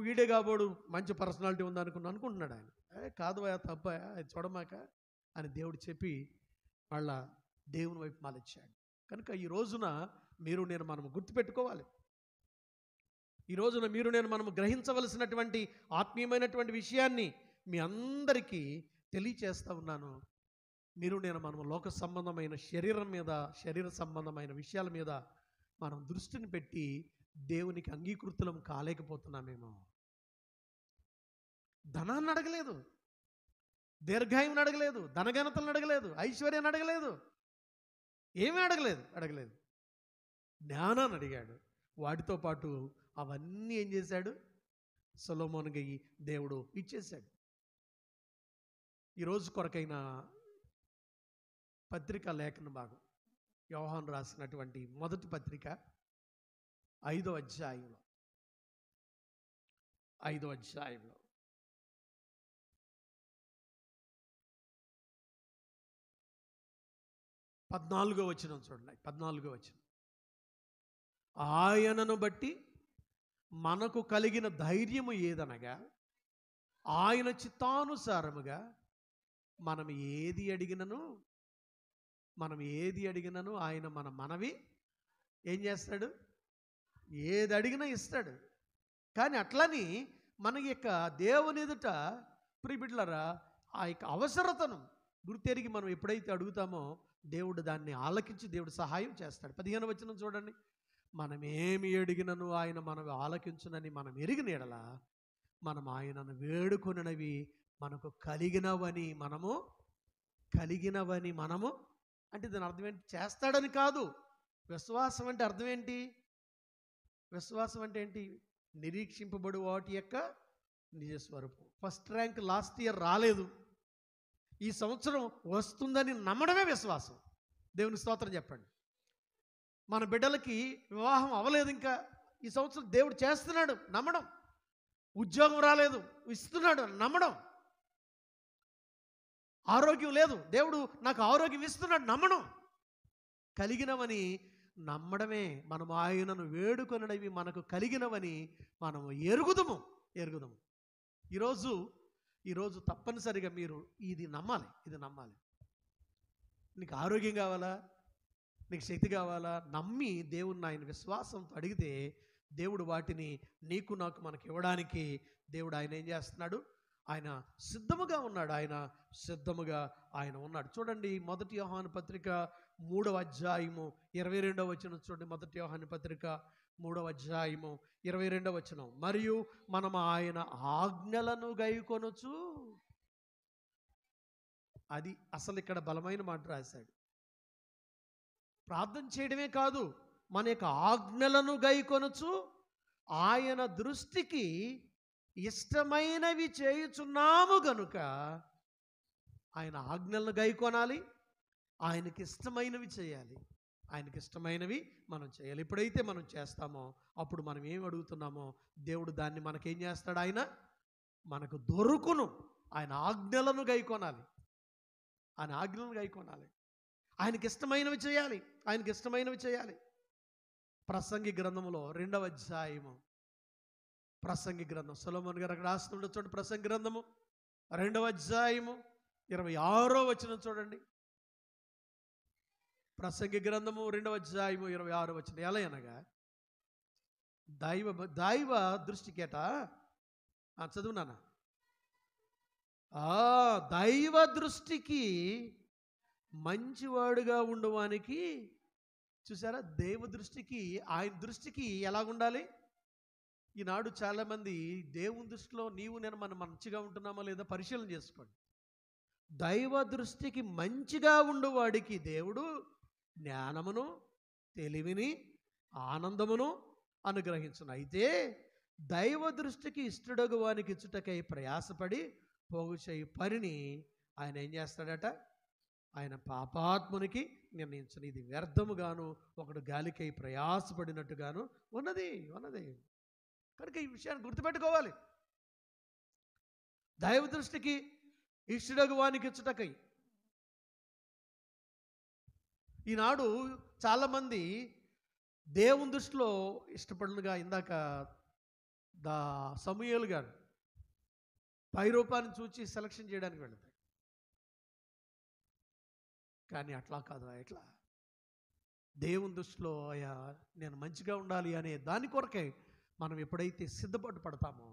వీడే కాబోడు మంచి పర్సనాలిటీ ఉంది అనుకుంటున్నాడు ఆయన. కాదు తప్ప చూడమాక అని దేవుడు చెప్పి వాళ్ళ దేవుని వైపు మాలిచ్చాడు. కనుక ఈ రోజున మీరు నేను మనం గుర్తుపెట్టుకోవాలి. ఈ రోజున మీరు నేను మనం గ్రహించవలసినటువంటి ఆత్మీయమైనటువంటి విషయాన్ని మీ అందరికీ తెలియచేస్తూ ఉన్నాను. మీరు నేను మనం లోక సంబంధమైన శరీర సంబంధమైన విషయాల మీద మనం దృష్టిని పెట్టి దేవునికి అంగీకృతులం కాలేకపోతున్నామేమో. ధనాన్ని అడగలేదు, దీర్ఘాయువుని అడగలేదు, ధనఘనతలను అడగలేదు, ఐశ్వర్యాన్ని అడగలేదు, ఏమీ అడగలేదు. జ్ఞానాన్ని అడిగాడు. వాటితో పాటు అవన్నీ ఏం చేశాడు? సొలొమోనుకి దేవుడు ఇచ్చేశాడు. ఈరోజు కొరకైన పత్రికా లేఖన భాగం, యోహాను రాసినటువంటి మొదటి పత్రిక 5వ అధ్యాయంలో 14వ వచనం చూడండి. 14వ వచనం, ఆయనను బట్టి మనకు కలిగిన ధైర్యము ఏదనగా, ఆయన చిత్తానుసారముగా మనం ఏది అడిగినను ఆయన మన మనవి ఏం చేస్తాడు? ఏది అడిగినా ఇస్తాడు. కానీ అట్లని మన యొక్క దేవుని ఎదుట ప్రియబిడ్డలారా ఆ యొక్క అవసరతను గుర్తెరిగి మనం ఎప్పుడైతే అడుగుతామో దేవుడు దాన్ని ఆలకించి దేవుడు సహాయం చేస్తాడు. 15వ వచనం చూడండి, మనం ఏమి అడిగినను ఆయన మనం ఆలకించునని మనం ఎరిగిన ఎడల మనం ఆయనను వేడుకొనినవి మనకు కలిగినవని మనము అంటే దాని అర్థం ఏంటి? చేస్తాడని కాదు. విశ్వాసం అంటే అర్థం ఏంటి? విశ్వాసం అంటే ఏంటి? నిరీక్షింపబడు వాటి యొక్క నిజస్వరూపం. ఫస్ట్ ర్యాంక్ లాస్ట్ ఇయర్ రాలేదు, ఈ సంవత్సరం వస్తుందని నమ్మడమే విశ్వాసం. దేవుని స్తోత్రం చెప్పండి. మన బిడ్డలకి వివాహం అవ్వలేదు, ఇంకా ఈ సంవత్సరం దేవుడు చేస్తున్నాడు నమ్మడం. ఉద్యోగం రాలేదు, ఇస్తున్నాడు నమ్మడం. ఆరోగ్యం లేదు, దేవుడు నాకు ఆరోగ్యం ఇస్తున్నాడు నమ్మడం. కలిగినవని నమ్మడమే మనము ఆయనను వేడుకొనడవి మనకు కలిగినవని మనము ఎరుగుదము. ఈరోజు తప్పనిసరిగా మీరు ఇది నమ్మాలి. నీకు ఆరోగ్యం కావాలా, నీకు శక్తి కావాలా, నమ్మి దేవుణ్ణి ఆయన విశ్వాసంతో అడిగితే దేవుడు వాటిని నీకు నాకు మనకి ఇవ్వడానికి దేవుడు ఆయన ఏం చేస్తున్నాడు? ఆయన సిద్ధముగా ఉన్నాడు. ఆయన ఉన్నాడు. చూడండి, 1 యోహాను పత్రిక 3వ అధ్యాయము 22వ వచనం చూడండి. 1 యోహాను పత్రిక 3వ అధ్యాయము 22వ వచనం. మరియు మనం ఆయన ఆజ్ఞలను గైకొనొచ్చు. అది అసలు ఇక్కడ బలమైన మాట రాశాడు. ప్రార్థన చేయడమే కాదు, మన యొక్క ఆజ్ఞలను గైకొనొచ్చు. ఆయన దృష్టికి ఇష్టమైనవి చేయుచున్నాము గనుక ఆయన ఆజ్ఞలను గైకొనాలి, ఆయనకి ఇష్టమైనవి చేయాలి. ఆయనకి ఇష్టమైనవి మనం చేయాలి. ఎప్పుడైతే మనం చేస్తామో అప్పుడు మనం ఏం అడుగుతున్నామో దేవుడు దాన్ని మనకేం చేస్తాడు? ఆయన మనకు దొరుకును. ఆయన ఆజ్ఞలను గైకొనాలి. ఆయనకి ఇష్టమైనవి చేయాలి. ప్రసంగి గ్రంథంలో 2వ అధ్యాయము, ప్రసంగి గ్రంథం సొలొమోను గారు అక్కడ రాస్తుండే చూడండి. ప్రసంగి గ్రంథము 2వ అధ్యాయము 26వ వచనం చూడండి. ప్రసంగి గ్రంథము 2వ అధ్యాయము 26వ వచనం. ఎలా అనగా దైవ దృష్టికేట చదువునానా, దైవ దృష్టికి మంచివాడుగా ఉండవానికి, చూసారా, దైవ దృష్టికి, ఆయన దృష్టికి ఎలాగుండాలి? ఈనాడు చాలామంది దేవుని దృష్టిలో నేను మనం మంచిగా ఉంటున్నామా లేదా పరిశీలన చేసుకోండి. దైవ దృష్టికి మంచిగా ఉండువాడికి దేవుడు జ్ఞానమును, తెలివిని, ఆనందమును అనుగ్రహించును. అయితే దైవ దృష్టికి ఇష్టడగు వానికి ఇచ్చుటకై ప్రయాసపడి పోగు చేయి పనిని ఆయన ఏం చేస్తాడట? ఆయన పాపాత్మునికి నిర్ణయించను. ఇది వ్యర్థముగాను ఒకడు గాలికై ప్రయాసపడినట్టుగాను ఉన్నది. కనుక ఈ విషయాన్ని గుర్తుపెట్టుకోవాలి. దైవ దృష్టికి ఇష్టడగు వానికి ఇచ్చుటకై. ఈనాడు చాలామంది దేవుని దృష్టిలో ఇష్టపడినగా, ఇందాక సమూయేలు గారు పై రూపాన్ని చూచి సెలక్షన్ చేయడానికి వెళతాయి. కానీ అట్లా కాదు. ఎట్లా దేవుని దృష్టిలో అయ్యా నేను మంచిగా ఉండాలి అనే దాని కొరకే మనం ఎప్పుడైతే సిద్ధపాటు పడతామో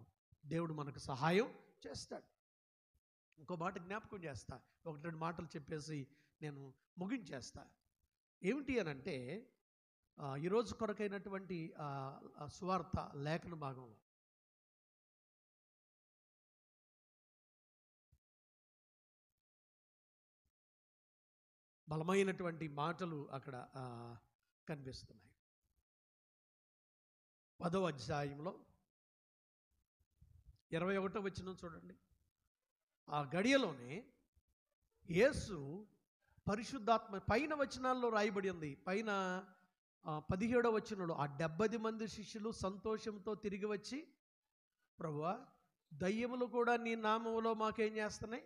దేవుడు మనకు సహాయం చేస్తాడు. ఇంకో మాట జ్ఞాపకం చేస్తా, 1-2 మాటలు చెప్పేసి నేను ముగించేస్తా. ఏమిటి అని అంటే, ఈరోజు కొరకైనటువంటి సువార్త లేఖన భాగంలో బలమైనటువంటి మాటలు అక్కడ కనిపిస్తున్నాయి. 10వ అధ్యాయంలో 21వ వచనం చూడండి. ఆ గడియలోనే యేసు పరిశుద్ధాత్మ, పైన వచనాల్లో రాయబడి ఉంది. పైన 17వ వచనంలో ఆ 70 మంది శిష్యులు సంతోషంతో తిరిగి వచ్చి, ప్రభువా, దయ్యములు కూడా నీ నామములో మాకేం చేస్తున్నాయి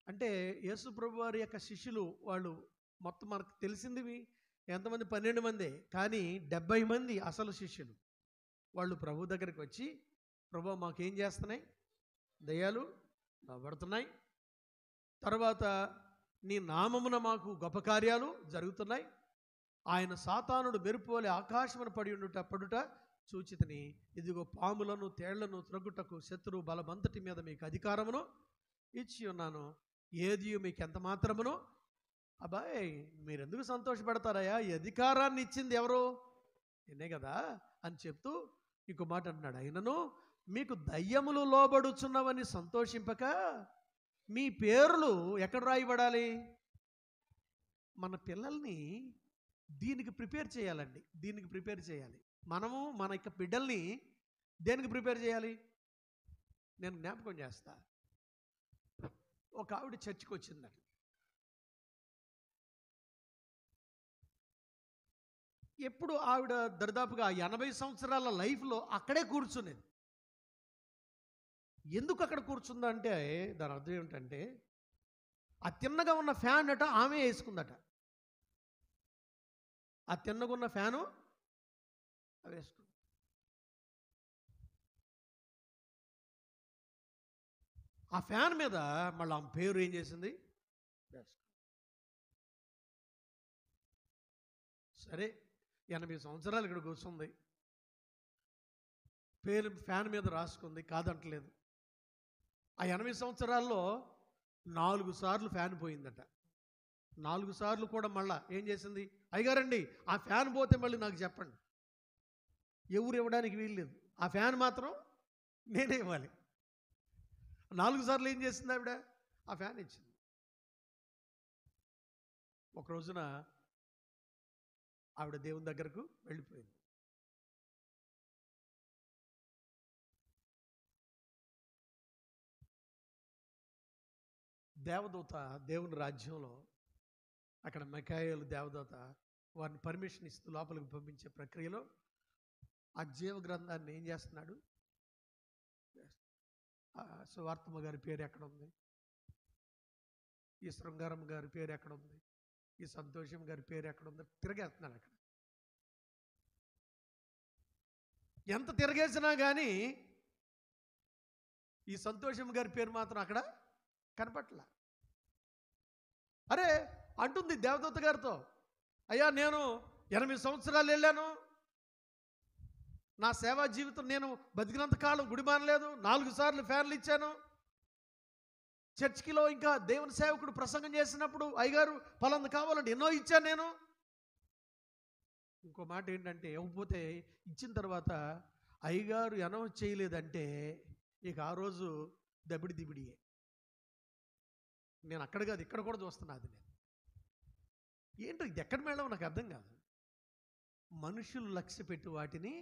అంటే, యేసు ప్రభు వారి యొక్క శిష్యులు వాళ్ళు మొత్తం మనకు తెలిసింది ఎంతమంది? 12 మందే. కానీ 70 మంది అసలు శిష్యులు వాళ్ళు ప్రభు దగ్గరికి వచ్చి, ప్రభు మాకేం చేస్తున్నాయి? దయ్యాలు లోబడుతున్నాయి, తర్వాత నీ నామమున మాకు గొప్ప కార్యాలు జరుగుతున్నాయి, ఆయన సాతానుడు మెరుపువలె ఆకాశమున పడుట చూచితిని, ఇదిగో పాములను తేళ్లను త్రొగ్గుటకు శత్రు బలమంతటి మీద మీకు అధికారమును ఇచ్చి ఉన్నాను, ఏది మీకు ఎంత మాత్రమునో. అబ్బాయి, మీరెందుకు సంతోషపడతారయ్యా? ఈ అధికారాన్ని ఇచ్చింది ఎవరు? నేనే కదా అని చెప్తూ ఇంకో మాట అంటున్నాడు. అయినను మీకు దయ్యములు లోబడుచున్నవని సంతోషింపక మీ పేర్లు ఎక్కడ రాయబడాలి? మన పిల్లల్ని దీనికి ప్రిపేర్ చేయాలండి. దీనికి ప్రిపేర్ చేయాలి. మనము మన యొక్క బిడ్డల్ని దేనికి ప్రిపేర్ చేయాలి? నేను జ్ఞాపకం చేస్తా. ఒక ఆవిడ చర్చికి వచ్చిందండి. ఎప్పుడు ఆవిడ దరిదాపుగా 80 సంవత్సరాల లైఫ్లో అక్కడే కూర్చునేది. ఎందుకు అక్కడ కూర్చుందంటే దాని అర్థం ఏమిటంటే, ఆ తిన్నగా ఉన్న ఫ్యాన్ అట ఆమె వేసుకుందట. ఆ తిన్నగా ఉన్న ఫ్యాను అవి వేసుకుంది. ఆ ఫ్యాన్ మీద మళ్ళీ ఆమె పేరు ఏం చేసింది, సరే 80 సంవత్సరాలు ఇక్కడ కూర్చుంది, పేరు ఫ్యాన్ మీద రాసుకుంది, కాదంటలేదు. ఆ 80 సంవత్సరాల్లో 4 సార్లు ఫ్యాన్ పోయిందట. 4 సార్లు కూడా మళ్ళా ఏం చేసింది, అయ్యగారండి ఆ ఫ్యాన్ పోతే మళ్ళీ నాకు చెప్పండి. ఎవరు ఇవ్వడానికి వీల్లేదు, ఆ ఫ్యాన్ మాత్రం నేనే ఇవ్వాలి. 4 సార్లు ఏం చేసింది ఆవిడ, ఆ ఫ్యాన్ ఇచ్చింది. ఒక రోజున ఆవిడ దేవుని దగ్గరకు వెళ్ళిపోయింది. దేవదూత దేవుని రాజ్యంలో అక్కడ మిఖాయేలు దేవదూత వారిని పర్మిషన్ ఇస్తూ లోపలికి పంపించే ప్రక్రియలో ఆ జీవ గ్రంథాన్ని ఏం చేస్తున్నాడు, సువార్తమ్మ గారి పేరు ఎక్కడ ఉంది, ఈ శృంగారం గారి పేరు ఎక్కడ ఉంది, ఈ సంతోషం గారి పేరు ఎక్కడ ఉందో తిరగేస్తున్నాడు. అక్కడ ఎంత తిరగేసినా కానీ ఈ సంతోషం గారి పేరు మాత్రం అక్కడ కనపట్ల. అరే అంటుంది దేవదూత గారితో, అయ్యా నేను 8 సంవత్సరాలు వెళ్ళాను, నా సేవా జీవితం నేను బతికినంత కాలం గుడి మానలేదు, 4 సార్లు ఫ్యాన్లు ఇచ్చాను, చర్చికిలో ఇంకా దేవుని సేవకుడు ప్రసంగం చేసినప్పుడు అయ్యగారు పలాంది కావాలంటే ఎన్నో ఇచ్చాను నేను. ఇంకో మాట ఏంటంటే, ఇవ్వకపోతే ఇచ్చిన తర్వాత అయ్యగారు అనౌన్స్ చేయలేదంటే ఇక ఆ రోజు దబిడి దిబిడియే. నేను అక్కడ కాదు ఇక్కడ కూడా చూస్తున్నా. అది నేను ఏంటో ఇది ఎక్కడ మేళం నాకు అర్థం కాదు. మనుషులు లక్ష్య పెట్టి వాటిని,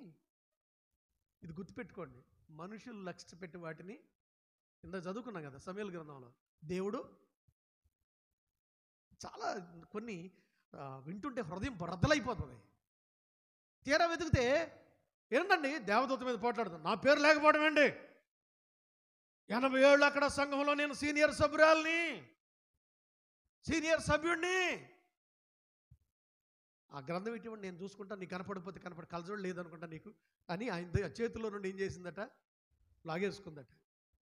ఇది గుర్తుపెట్టుకోండి, మనుషులు లక్ష్య పెట్టి వాటిని ఇంత చదువుకున్నాం కదా సమయల గ్రంథంలో, దేవుడు చాలా కొన్ని వింటుంటే హృదయం బద్దలైపోతుంది. తీరా వెతికితే ఏంటండి దేవదూత మీద పోట్లాడుతుంది, నా పేరు లేకపోవడం ఏంటి, 80 ఏళ్ళు అక్కడ సంఘంలో నేను సీనియర్ సభ్యుడిని, ఆ గ్రంథం ఇటువంటి నేను చూసుకుంటా, నీకు కనపడిపోతే కనపడి కలజోడు లేదనుకుంటా నీకు అని ఆయన చేతిలో నుండి ఏం చేసిందట, లాగేసుకుందట.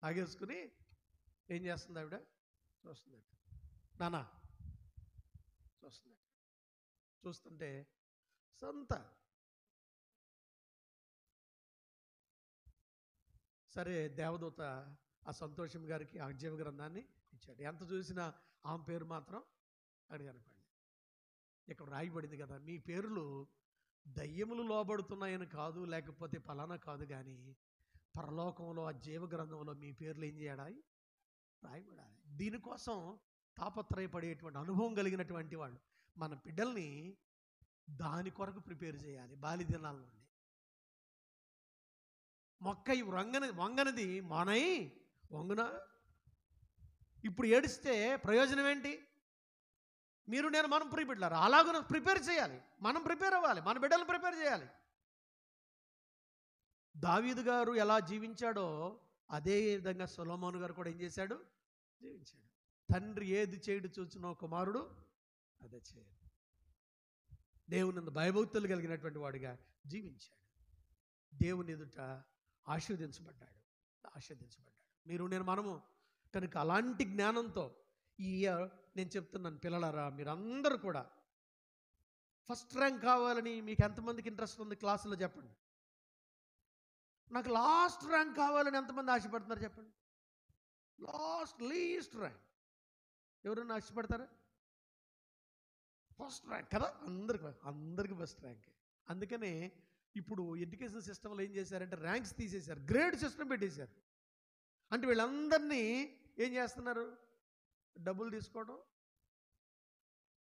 లాగేసుకుని ఏం చేస్తుంది ఆవిడ, చూస్తుందట, నానా చూస్తుందట. చూస్తుంటే సొంత సరే దేవదూత ఆ సంతోషం గారికి ఆ జీవ గ్రంథాన్ని ఇచ్చాడు. ఎంత చూసినా ఆమె పేరు మాత్రం అక్కడ కనపడింది. ఇక్కడ రాయబడింది కదా, మీ పేర్లు దయ్యములు లోబడుతున్నాయని కాదు, లేకపోతే ఫలానా కాదు, కానీ పరలోకంలో ఆ జీవ గ్రంథంలో మీ పేర్లు ఏం చేయాలి, రాయబడాలి. దీనికోసం తాపత్రయపడేటువంటి అనుభవం కలిగినటువంటి వాళ్ళు మన బిడ్డల్ని దాని కొరకు ప్రిపేర్ చేయాలి. బాలి దినాల నుండి మొక్క వంగనది మానై వంగున. ఇప్పుడు ఏడిస్తే ప్రయోజనం ఏంటి? మీరు నేను మనం ప్రిపేర్ అలాగ ప్రిపేర్ చేయాలి, మనం ప్రిపేర్ అవ్వాలి, మన బిడ్డలను ప్రిపేర్ చేయాలి. దావీదు గారు ఎలా జీవించాడో అదే విధంగా సొలొమోను గారు కూడా ఏం చేశాడు, జీవించాడు. తండ్రి ఏది చేయడు చూచిన కుమారుడు అదే చేయడు. దేవుని భయభక్తులు కలిగినటువంటి వాడిగా జీవించాడు. దేవుని ఎదుట ఆశీర్వదించబడ్డాడు. మీరు నేను మనము కనుక అలాంటి జ్ఞానంతో ఈ ఇయర్ నేను చెప్తున్నాను, పిల్లలారా మీరందరూ కూడా ఫస్ట్ ర్యాంక్ కావాలని మీకు ఎంతమందికి ఇంట్రెస్ట్ ఉంది క్లాసులో చెప్పండి. నాకు లాస్ట్ ర్యాంక్ కావాలని ఎంతమంది ఆశపడుతున్నారు చెప్పండి. లీస్ట్ ర్యాంక్ ఎవరన్నా ఆశపడతారా? ఫస్ట్ ర్యాంక్ కదా, అందరికి ఫస్ట్ ర్యాంక్. అందుకనే ఇప్పుడు ఎడ్యుకేషన్ సిస్టంలో ఏం చేశారంటే ర్యాంక్స్ తీసేశారు, గ్రేడ్ సిస్టమ్ పెట్టేశారు. అంటే వీళ్ళందరినీ ఏం చేస్తున్నారు, డబ్బులు తీసుకోవడం,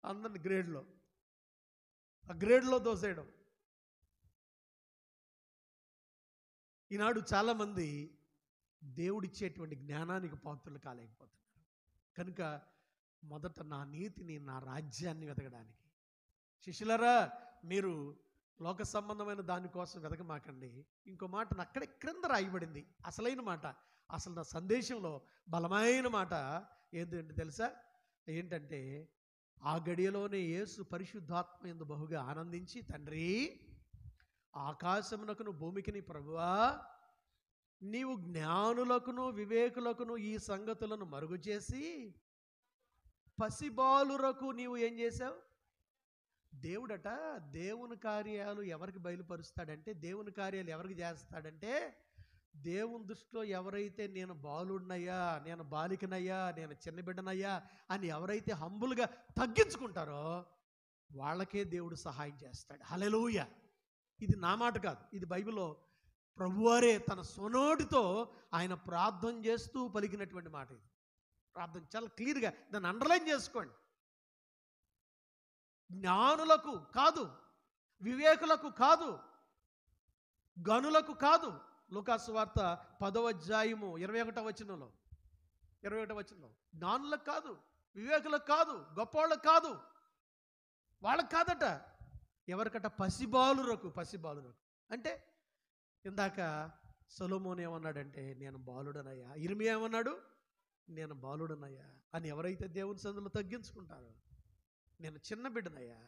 అందరిని ఆ గ్రేడ్లో దోసేయడం. ఈనాడు చాలామంది దేవుడిచ్చేటువంటి జ్ఞానానికి పాత్రలు కాలేకపోతున్నారు. కనుక మొదట నా నీతిని, నా రాజ్యాన్ని వెతకడానికి శిష్యులారా మీరు లోక సంబంధమైన దానికోసం వెతకమాకండి. ఇంకో మాటను అక్కడే క్రింద రాయబడింది, అసలైన మాట. అసలు నా సందేశంలో బలమైన మాట ఏంటంటే తెలుసా? ఏంటంటే ఆ గడియలోనే యేసు పరిశుద్ధాత్మ యందు బహుగా ఆనందించి, తండ్రి, ఆకాశమునకును భూమికిని ప్రభువా, నీవు జ్ఞానులకును వివేకులకును ఈ సంగతులను మరుగు చేసి పసిబాలురకు నీవు ఏం చేశావు? దేవుడట దేవుని కార్యాలు ఎవరికి బయలుపరుస్తాడంటే, దేవుని కార్యాలు ఎవరికి చేస్తాడంటే, దేవుని దృష్టిలో ఎవరైతే నేను బాలుడినయ్యా, నేను బాలికనయ్యా, నేను చిన్న బిడ్డనయ్యా అని ఎవరైతే హంబుల్గా తగ్గించుకుంటారో వాళ్ళకే దేవుడు సహాయం చేస్తాడు. హల్లెలూయా. ఇది నా మాట కాదు, ఇది బైబిల్లో ప్రభువారే తన సొనోటితో ఆయన ప్రార్థన చేస్తూ పలికినటువంటి మాట. ఇది ప్రార్థన చాలా క్లియర్గా దాన్ని అండర్లైన్ చేసుకోండి. జ్ఞానులకు కాదు, వివేకులకు కాదు, గనులకు కాదు. లూకాసు వార్త 10వ అధ్యాయము 21వ వచనంలో జ్ఞానులకు కాదు, వివేకులకు కాదు, గొప్పవాళ్ళకు కాదు, వాళ్ళకు కాదట. ఎవరికట? పసిబాలురకు అంటే ఇందాక సొలొమోను ఏమన్నాడంటే, నేను బాలుడనయ్యా. ఇర్మియా ఏమన్నాడు? నేను బాలుడనయ్యా అని ఎవరైతే దేవుని సన్నిధిలో తగ్గించుకుంటారో, నేను చిన్న బిడ్డనయ్యా.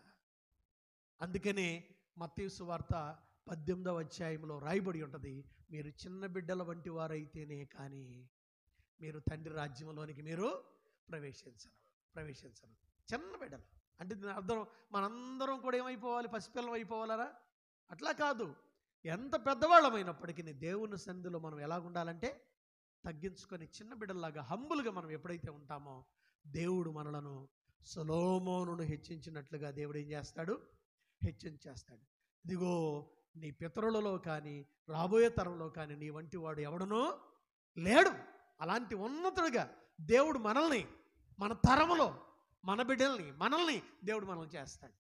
అందుకనే మత్తయి సువార్త 18వ అధ్యాయంలో రాయబడి ఉంటుంది, మీరు చిన్న బిడ్డల వంటి వారైతేనే కానీ మీరు తండ్రి రాజ్యంలోనికి మీరు ప్రవేశించరు. చిన్న బిడ్డలు అంటే దీని అర్థం మనందరం కూడా ఏమైపోవాలి? పసిపిల్లం అయిపోవాలరా? అట్లా కాదు. ఎంత పెద్దవాళ్ళమైనప్పటికీ దేవుని సన్నిధిలో మనం ఎలాగుండాలంటే తగ్గించుకొని చిన్న బిడ్డల్లాగా హంబుల్గా మనం ఎప్పుడైతే ఉంటామో, దేవుడు మనలను సొలొమోనును హెచ్చించినట్లుగా దేవుడు ఏం చేస్తాడు? హెచ్చించేస్తాడు. ఇదిగో నీ పితరులలో కానీ రాబోయే తరంలో కానీ నీ వంటి వాడు ఎవడనో లేడు. అలాంటి ఉన్నతుడిగా దేవుడు మనల్ని, మన తరములో మన బిడ్డల్ని, మనల్ని దేవుడు మనల్ని చేస్తాడు.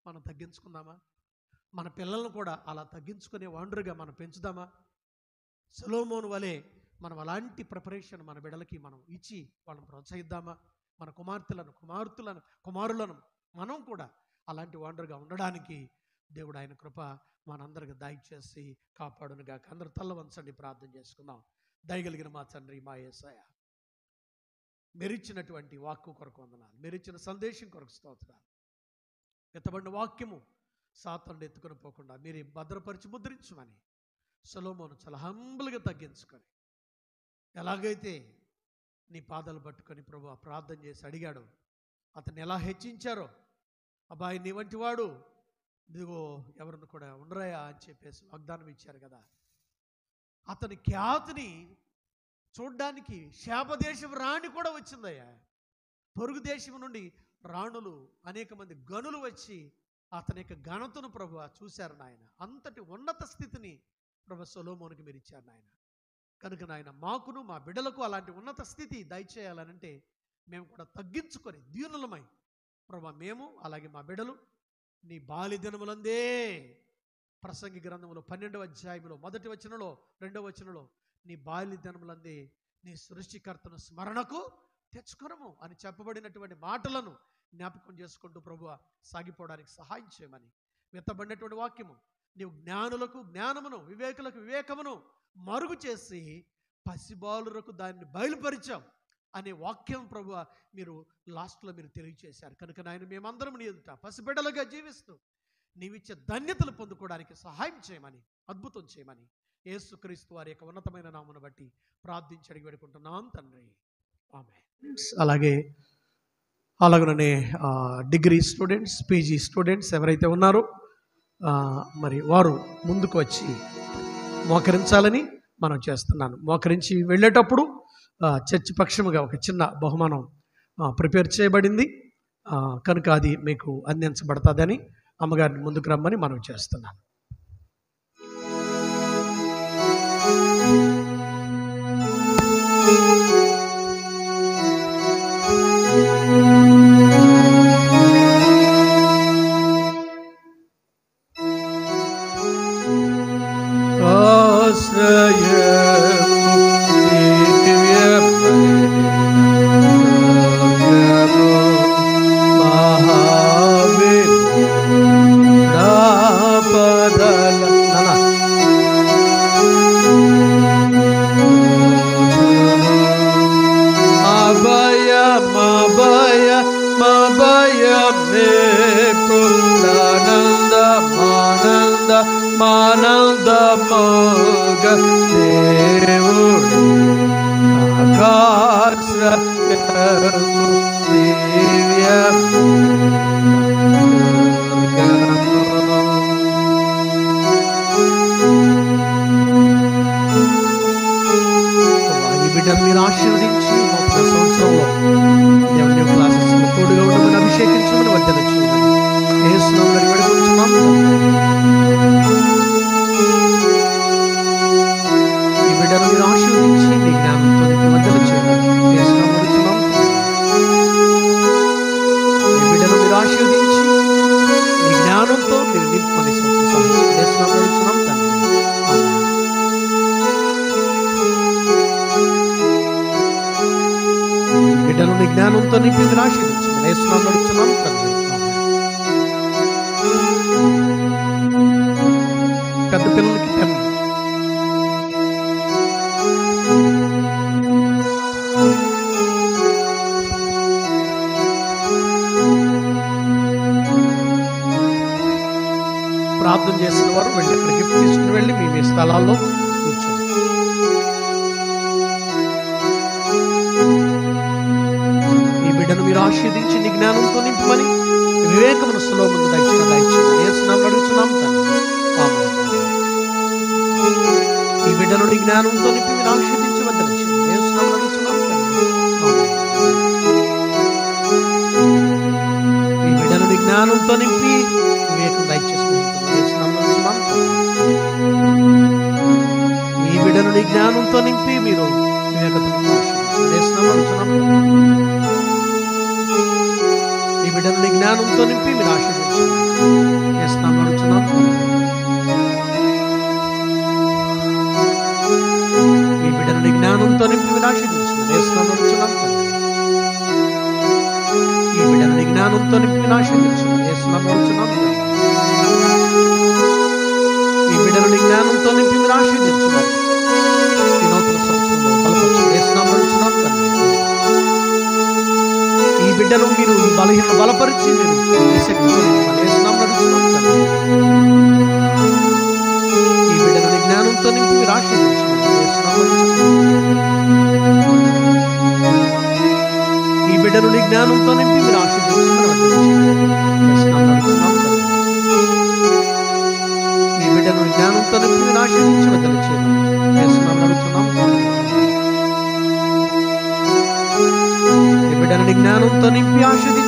మనం తగ్గించుకుందామా? మన పిల్లలను కూడా అలా తగ్గించుకునే వాండరుగా మనం పెంచుదామా? సొలొమోను వలె మనం అలాంటి ప్రిపరేషన్ మన బిడ్డలకి మనం ఇచ్చి వాళ్ళని ప్రోత్సహిద్దామా? మన కుమారులను మనం కూడా అలాంటి వాండరుగా ఉండడానికి దేవుడు ఆయన కృప మనందరికి దయచేసి కాపాడునుగాక. అందరూ తల్ల వంచండి, ప్రార్థన చేసుకుందాం. దయగలిగిన మా తండ్రి, మా యేసయ్య, మెరిచినటువంటి వాక్కు కొరకు వందనాలు, మెరిచిన సందేశం కొరకు స్తోత్రాలు. ఎత్తబడిన వాక్యము సాతానుడు ఎత్తుకొని పోకుండా మీరు భద్రపరిచి ముద్రించమని సొలొమోను చాలా హంబుల్గా తగ్గించుకొని ఎలాగైతే నీ పాదాలు పట్టుకొని ప్రభువా ప్రార్థన చేసి అడిగాడు, అతన్ని ఎలా హెచ్చించారో, అబ్బాయి నీ వంటి వాడు ఇదిగో ఎవరిని కూడా ఉండరాయా అని చెప్పేసి వాగ్దానం ఇచ్చారు కదా. అతని ఖ్యాతిని చూడ్డానికి శాపదేశం రాణి కూడా వచ్చిందయ్యా. పొరుగు దేశం నుండి రాణులు, అనేక మంది గనులు వచ్చి అతని యొక్క ఘనతను ప్రభువా చూశారు నాయన. అంతటి ఉన్నత స్థితిని ప్రభు సొలొమోనుకి మీరు ఇచ్చారు నాయన. కనుక నాయన మాకును మా బిడ్డలకు అలాంటి ఉన్నత స్థితి దయచేయాలనంటే మేము కూడా తగ్గించుకొని దీనులమై ప్రభు మేము అలాగే మా బిడ్డలు నీ బాల్య దినములందే, ప్రసంగి గ్రంథములో 12వ అధ్యాయంలో 1వ వచనంలో 2వ వచనంలో నీ బాల్య దినములందే నీ సృష్టికర్తను స్మరణకు తెచ్చుకొనము అని చెప్పబడినటువంటి మాటలను జ్ఞాపకం చేసుకుంటూ ప్రభువ సాగిపోవడానికి సహాయం చేయమని విత్తబడినటువంటి వాక్యము నీవు జ్ఞానులకు జ్ఞానమును, వివేకులకు వివేకమును మరుగు చేసి పసిబాలురకు దాన్ని బయలుపరిచాం అనే వాక్యం ప్రభువ మీరు లాస్ట్లో మీరు తెలియచేశారు. కనుక నాయన మేమందరం నీ ఎదుట పసిబిడ్డలుగా జీవిస్తూ నీవిచ్చే ధన్యతలు పొందుకోవడానికి సహాయం చేయమని, అద్భుతం చేయమని యేసుక్రీస్తు వారి యొక్క ఉన్నతమైన నామమును బట్టి ప్రార్థించి అడిగి వేడుకుంటున్నాం తండ్రి, ఆమేన్. అలాగనే డిగ్రీ స్టూడెంట్స్, పీజీ స్టూడెంట్స్ ఎవరైతే ఉన్నారో మరి వారు ముందుకు వచ్చి మోకరించాలని మనం చేస్తున్నాను. మోకరించి వెళ్ళేటప్పుడు చర్చి పక్షముగా ఒక చిన్న బహుమానం ప్రిపేర్ చేయబడింది కనుక అది మీకు అందించబడుతుందని అమ్మగారిని ముందుకు రమ్మని మనం చేస్తున్నాను. మహావీర్ ఆనందముగ దేవుడే ఆకాశము దివ్య ఈ బిడ్డను మీరు ఆశీర్వదించి నూతన సంవత్సరంలో దేవుని క్లాసెస్లో తోడుగా ఉండమని అభిషేకించమని వర్ధన చేయమని యేసు నామములో వేడుకుంటున్నాం. ఈ బిడ్డను మీరు ఆశీర్వదించి మీ జ్ఞానంతో నింపి వర్ధన చేయమని యేసు నామములో అడుగుతున్నాం. ఈ బిడ్డను మీరు ఆశీర్వదించి మీ జ్ఞానంతో మీరు నింపని సంవత్సరం యేసు నామములో అడుగుతున్నాం తండ్రి. బిడ్డను నీ జ్ఞానంతో నింపి మీరు ఆశీర్వదించమని యేసు నామములో అడుగుతున్నాం తండ్రి. పెద్ద పిల్లలకి పెన్, ప్రార్థన చేసిన వారు వెళ్ళి అక్కడ గిఫ్ట్ తీసుకుని వెళ్ళి మీ మీ స్థలాల్లో కూర్చోండి. ఈ బిడ్డను మీరు ఆశీర్వదించి నీ జ్ఞానంతో నింపమని వివేక మనసులో ముందు దయచేయమని యేసు నామములో అడుగుతున్నాం తండ్రి. ఆమేన్. ఈ బిడ్డను నీ జ్ఞానంతో నింపి మీరు ఆశీర్వదించి వర్ధన చేయండి యేసు నామములో అడుగుతున్నాం తండ్రి. ఆమేన్. ఈ బిడ్డను నీ జ్ఞానంతో నింపి వివేకం దయచేసి యేసు నామములో అడుగుతున్నాం తండ్రి. ఈ బిడ్డను నీ జ్ఞానంతో నింపి మీరు వివేకతో ఆశీర్వదించండి యేసు నామములో అడుగుతున్నాం తండ్రి. ఈ బిడ్డను నీ జ్ఞానంతో నింపి మీరు ఆశీర్వదించండి యేసు నామములో అడుగుతున్నాం తండ్రి. ఈ బిడ్డను నీ జ్ఞానంతో నింపి మీరు ఆశీర్వదించండి యేసు నామములో అడుగుతున్నాం తండ్రి. ఈ బిడ్డను నీ జ్ఞానంతో నింపి మీరు ఆశీర్వదించండి యేసు నామములో అడుగుతున్నాం తండ్రి. ఈ బిడ్డను నీ జ్ఞానంతో నింపి మీరు ఆశీర్వదించమని ఈ నూతన సంవత్సరంలో బలపరచండి యేసు నామములో అడుగుతున్నాం తండ్రి. ఈ బిడ్డను మీరు ఈ బలహీనను బలపరిచి మీరు ఈ శక్తితో నింపమని యేసు నామములో అడుగుతున్నాం తండ్రి. ఈ బిడ్డను నీ జ్ఞానంతో నింపి మీరు ఆశీర్వదించమని యేసు నామములో అడుగుతున్నాం. ఈ బిడ్డను నీ జ్ఞానంతో నింపి మీరు ఆశీర్వదించమని వర్ధన చేయండి యేసు నామములో అడుగుతున్నాం తండ్రి. ఈ బిడ్డను నీ జ్ఞానంతో నింపి మీరు ఆశీర్వదించి వర్ధన చేయండి యేసు నామములో అడుగుతున్నాం తండ్రి. ఈ బిడ్డను నీ జ్ఞానంతో నింపి ఆశీర్వదించి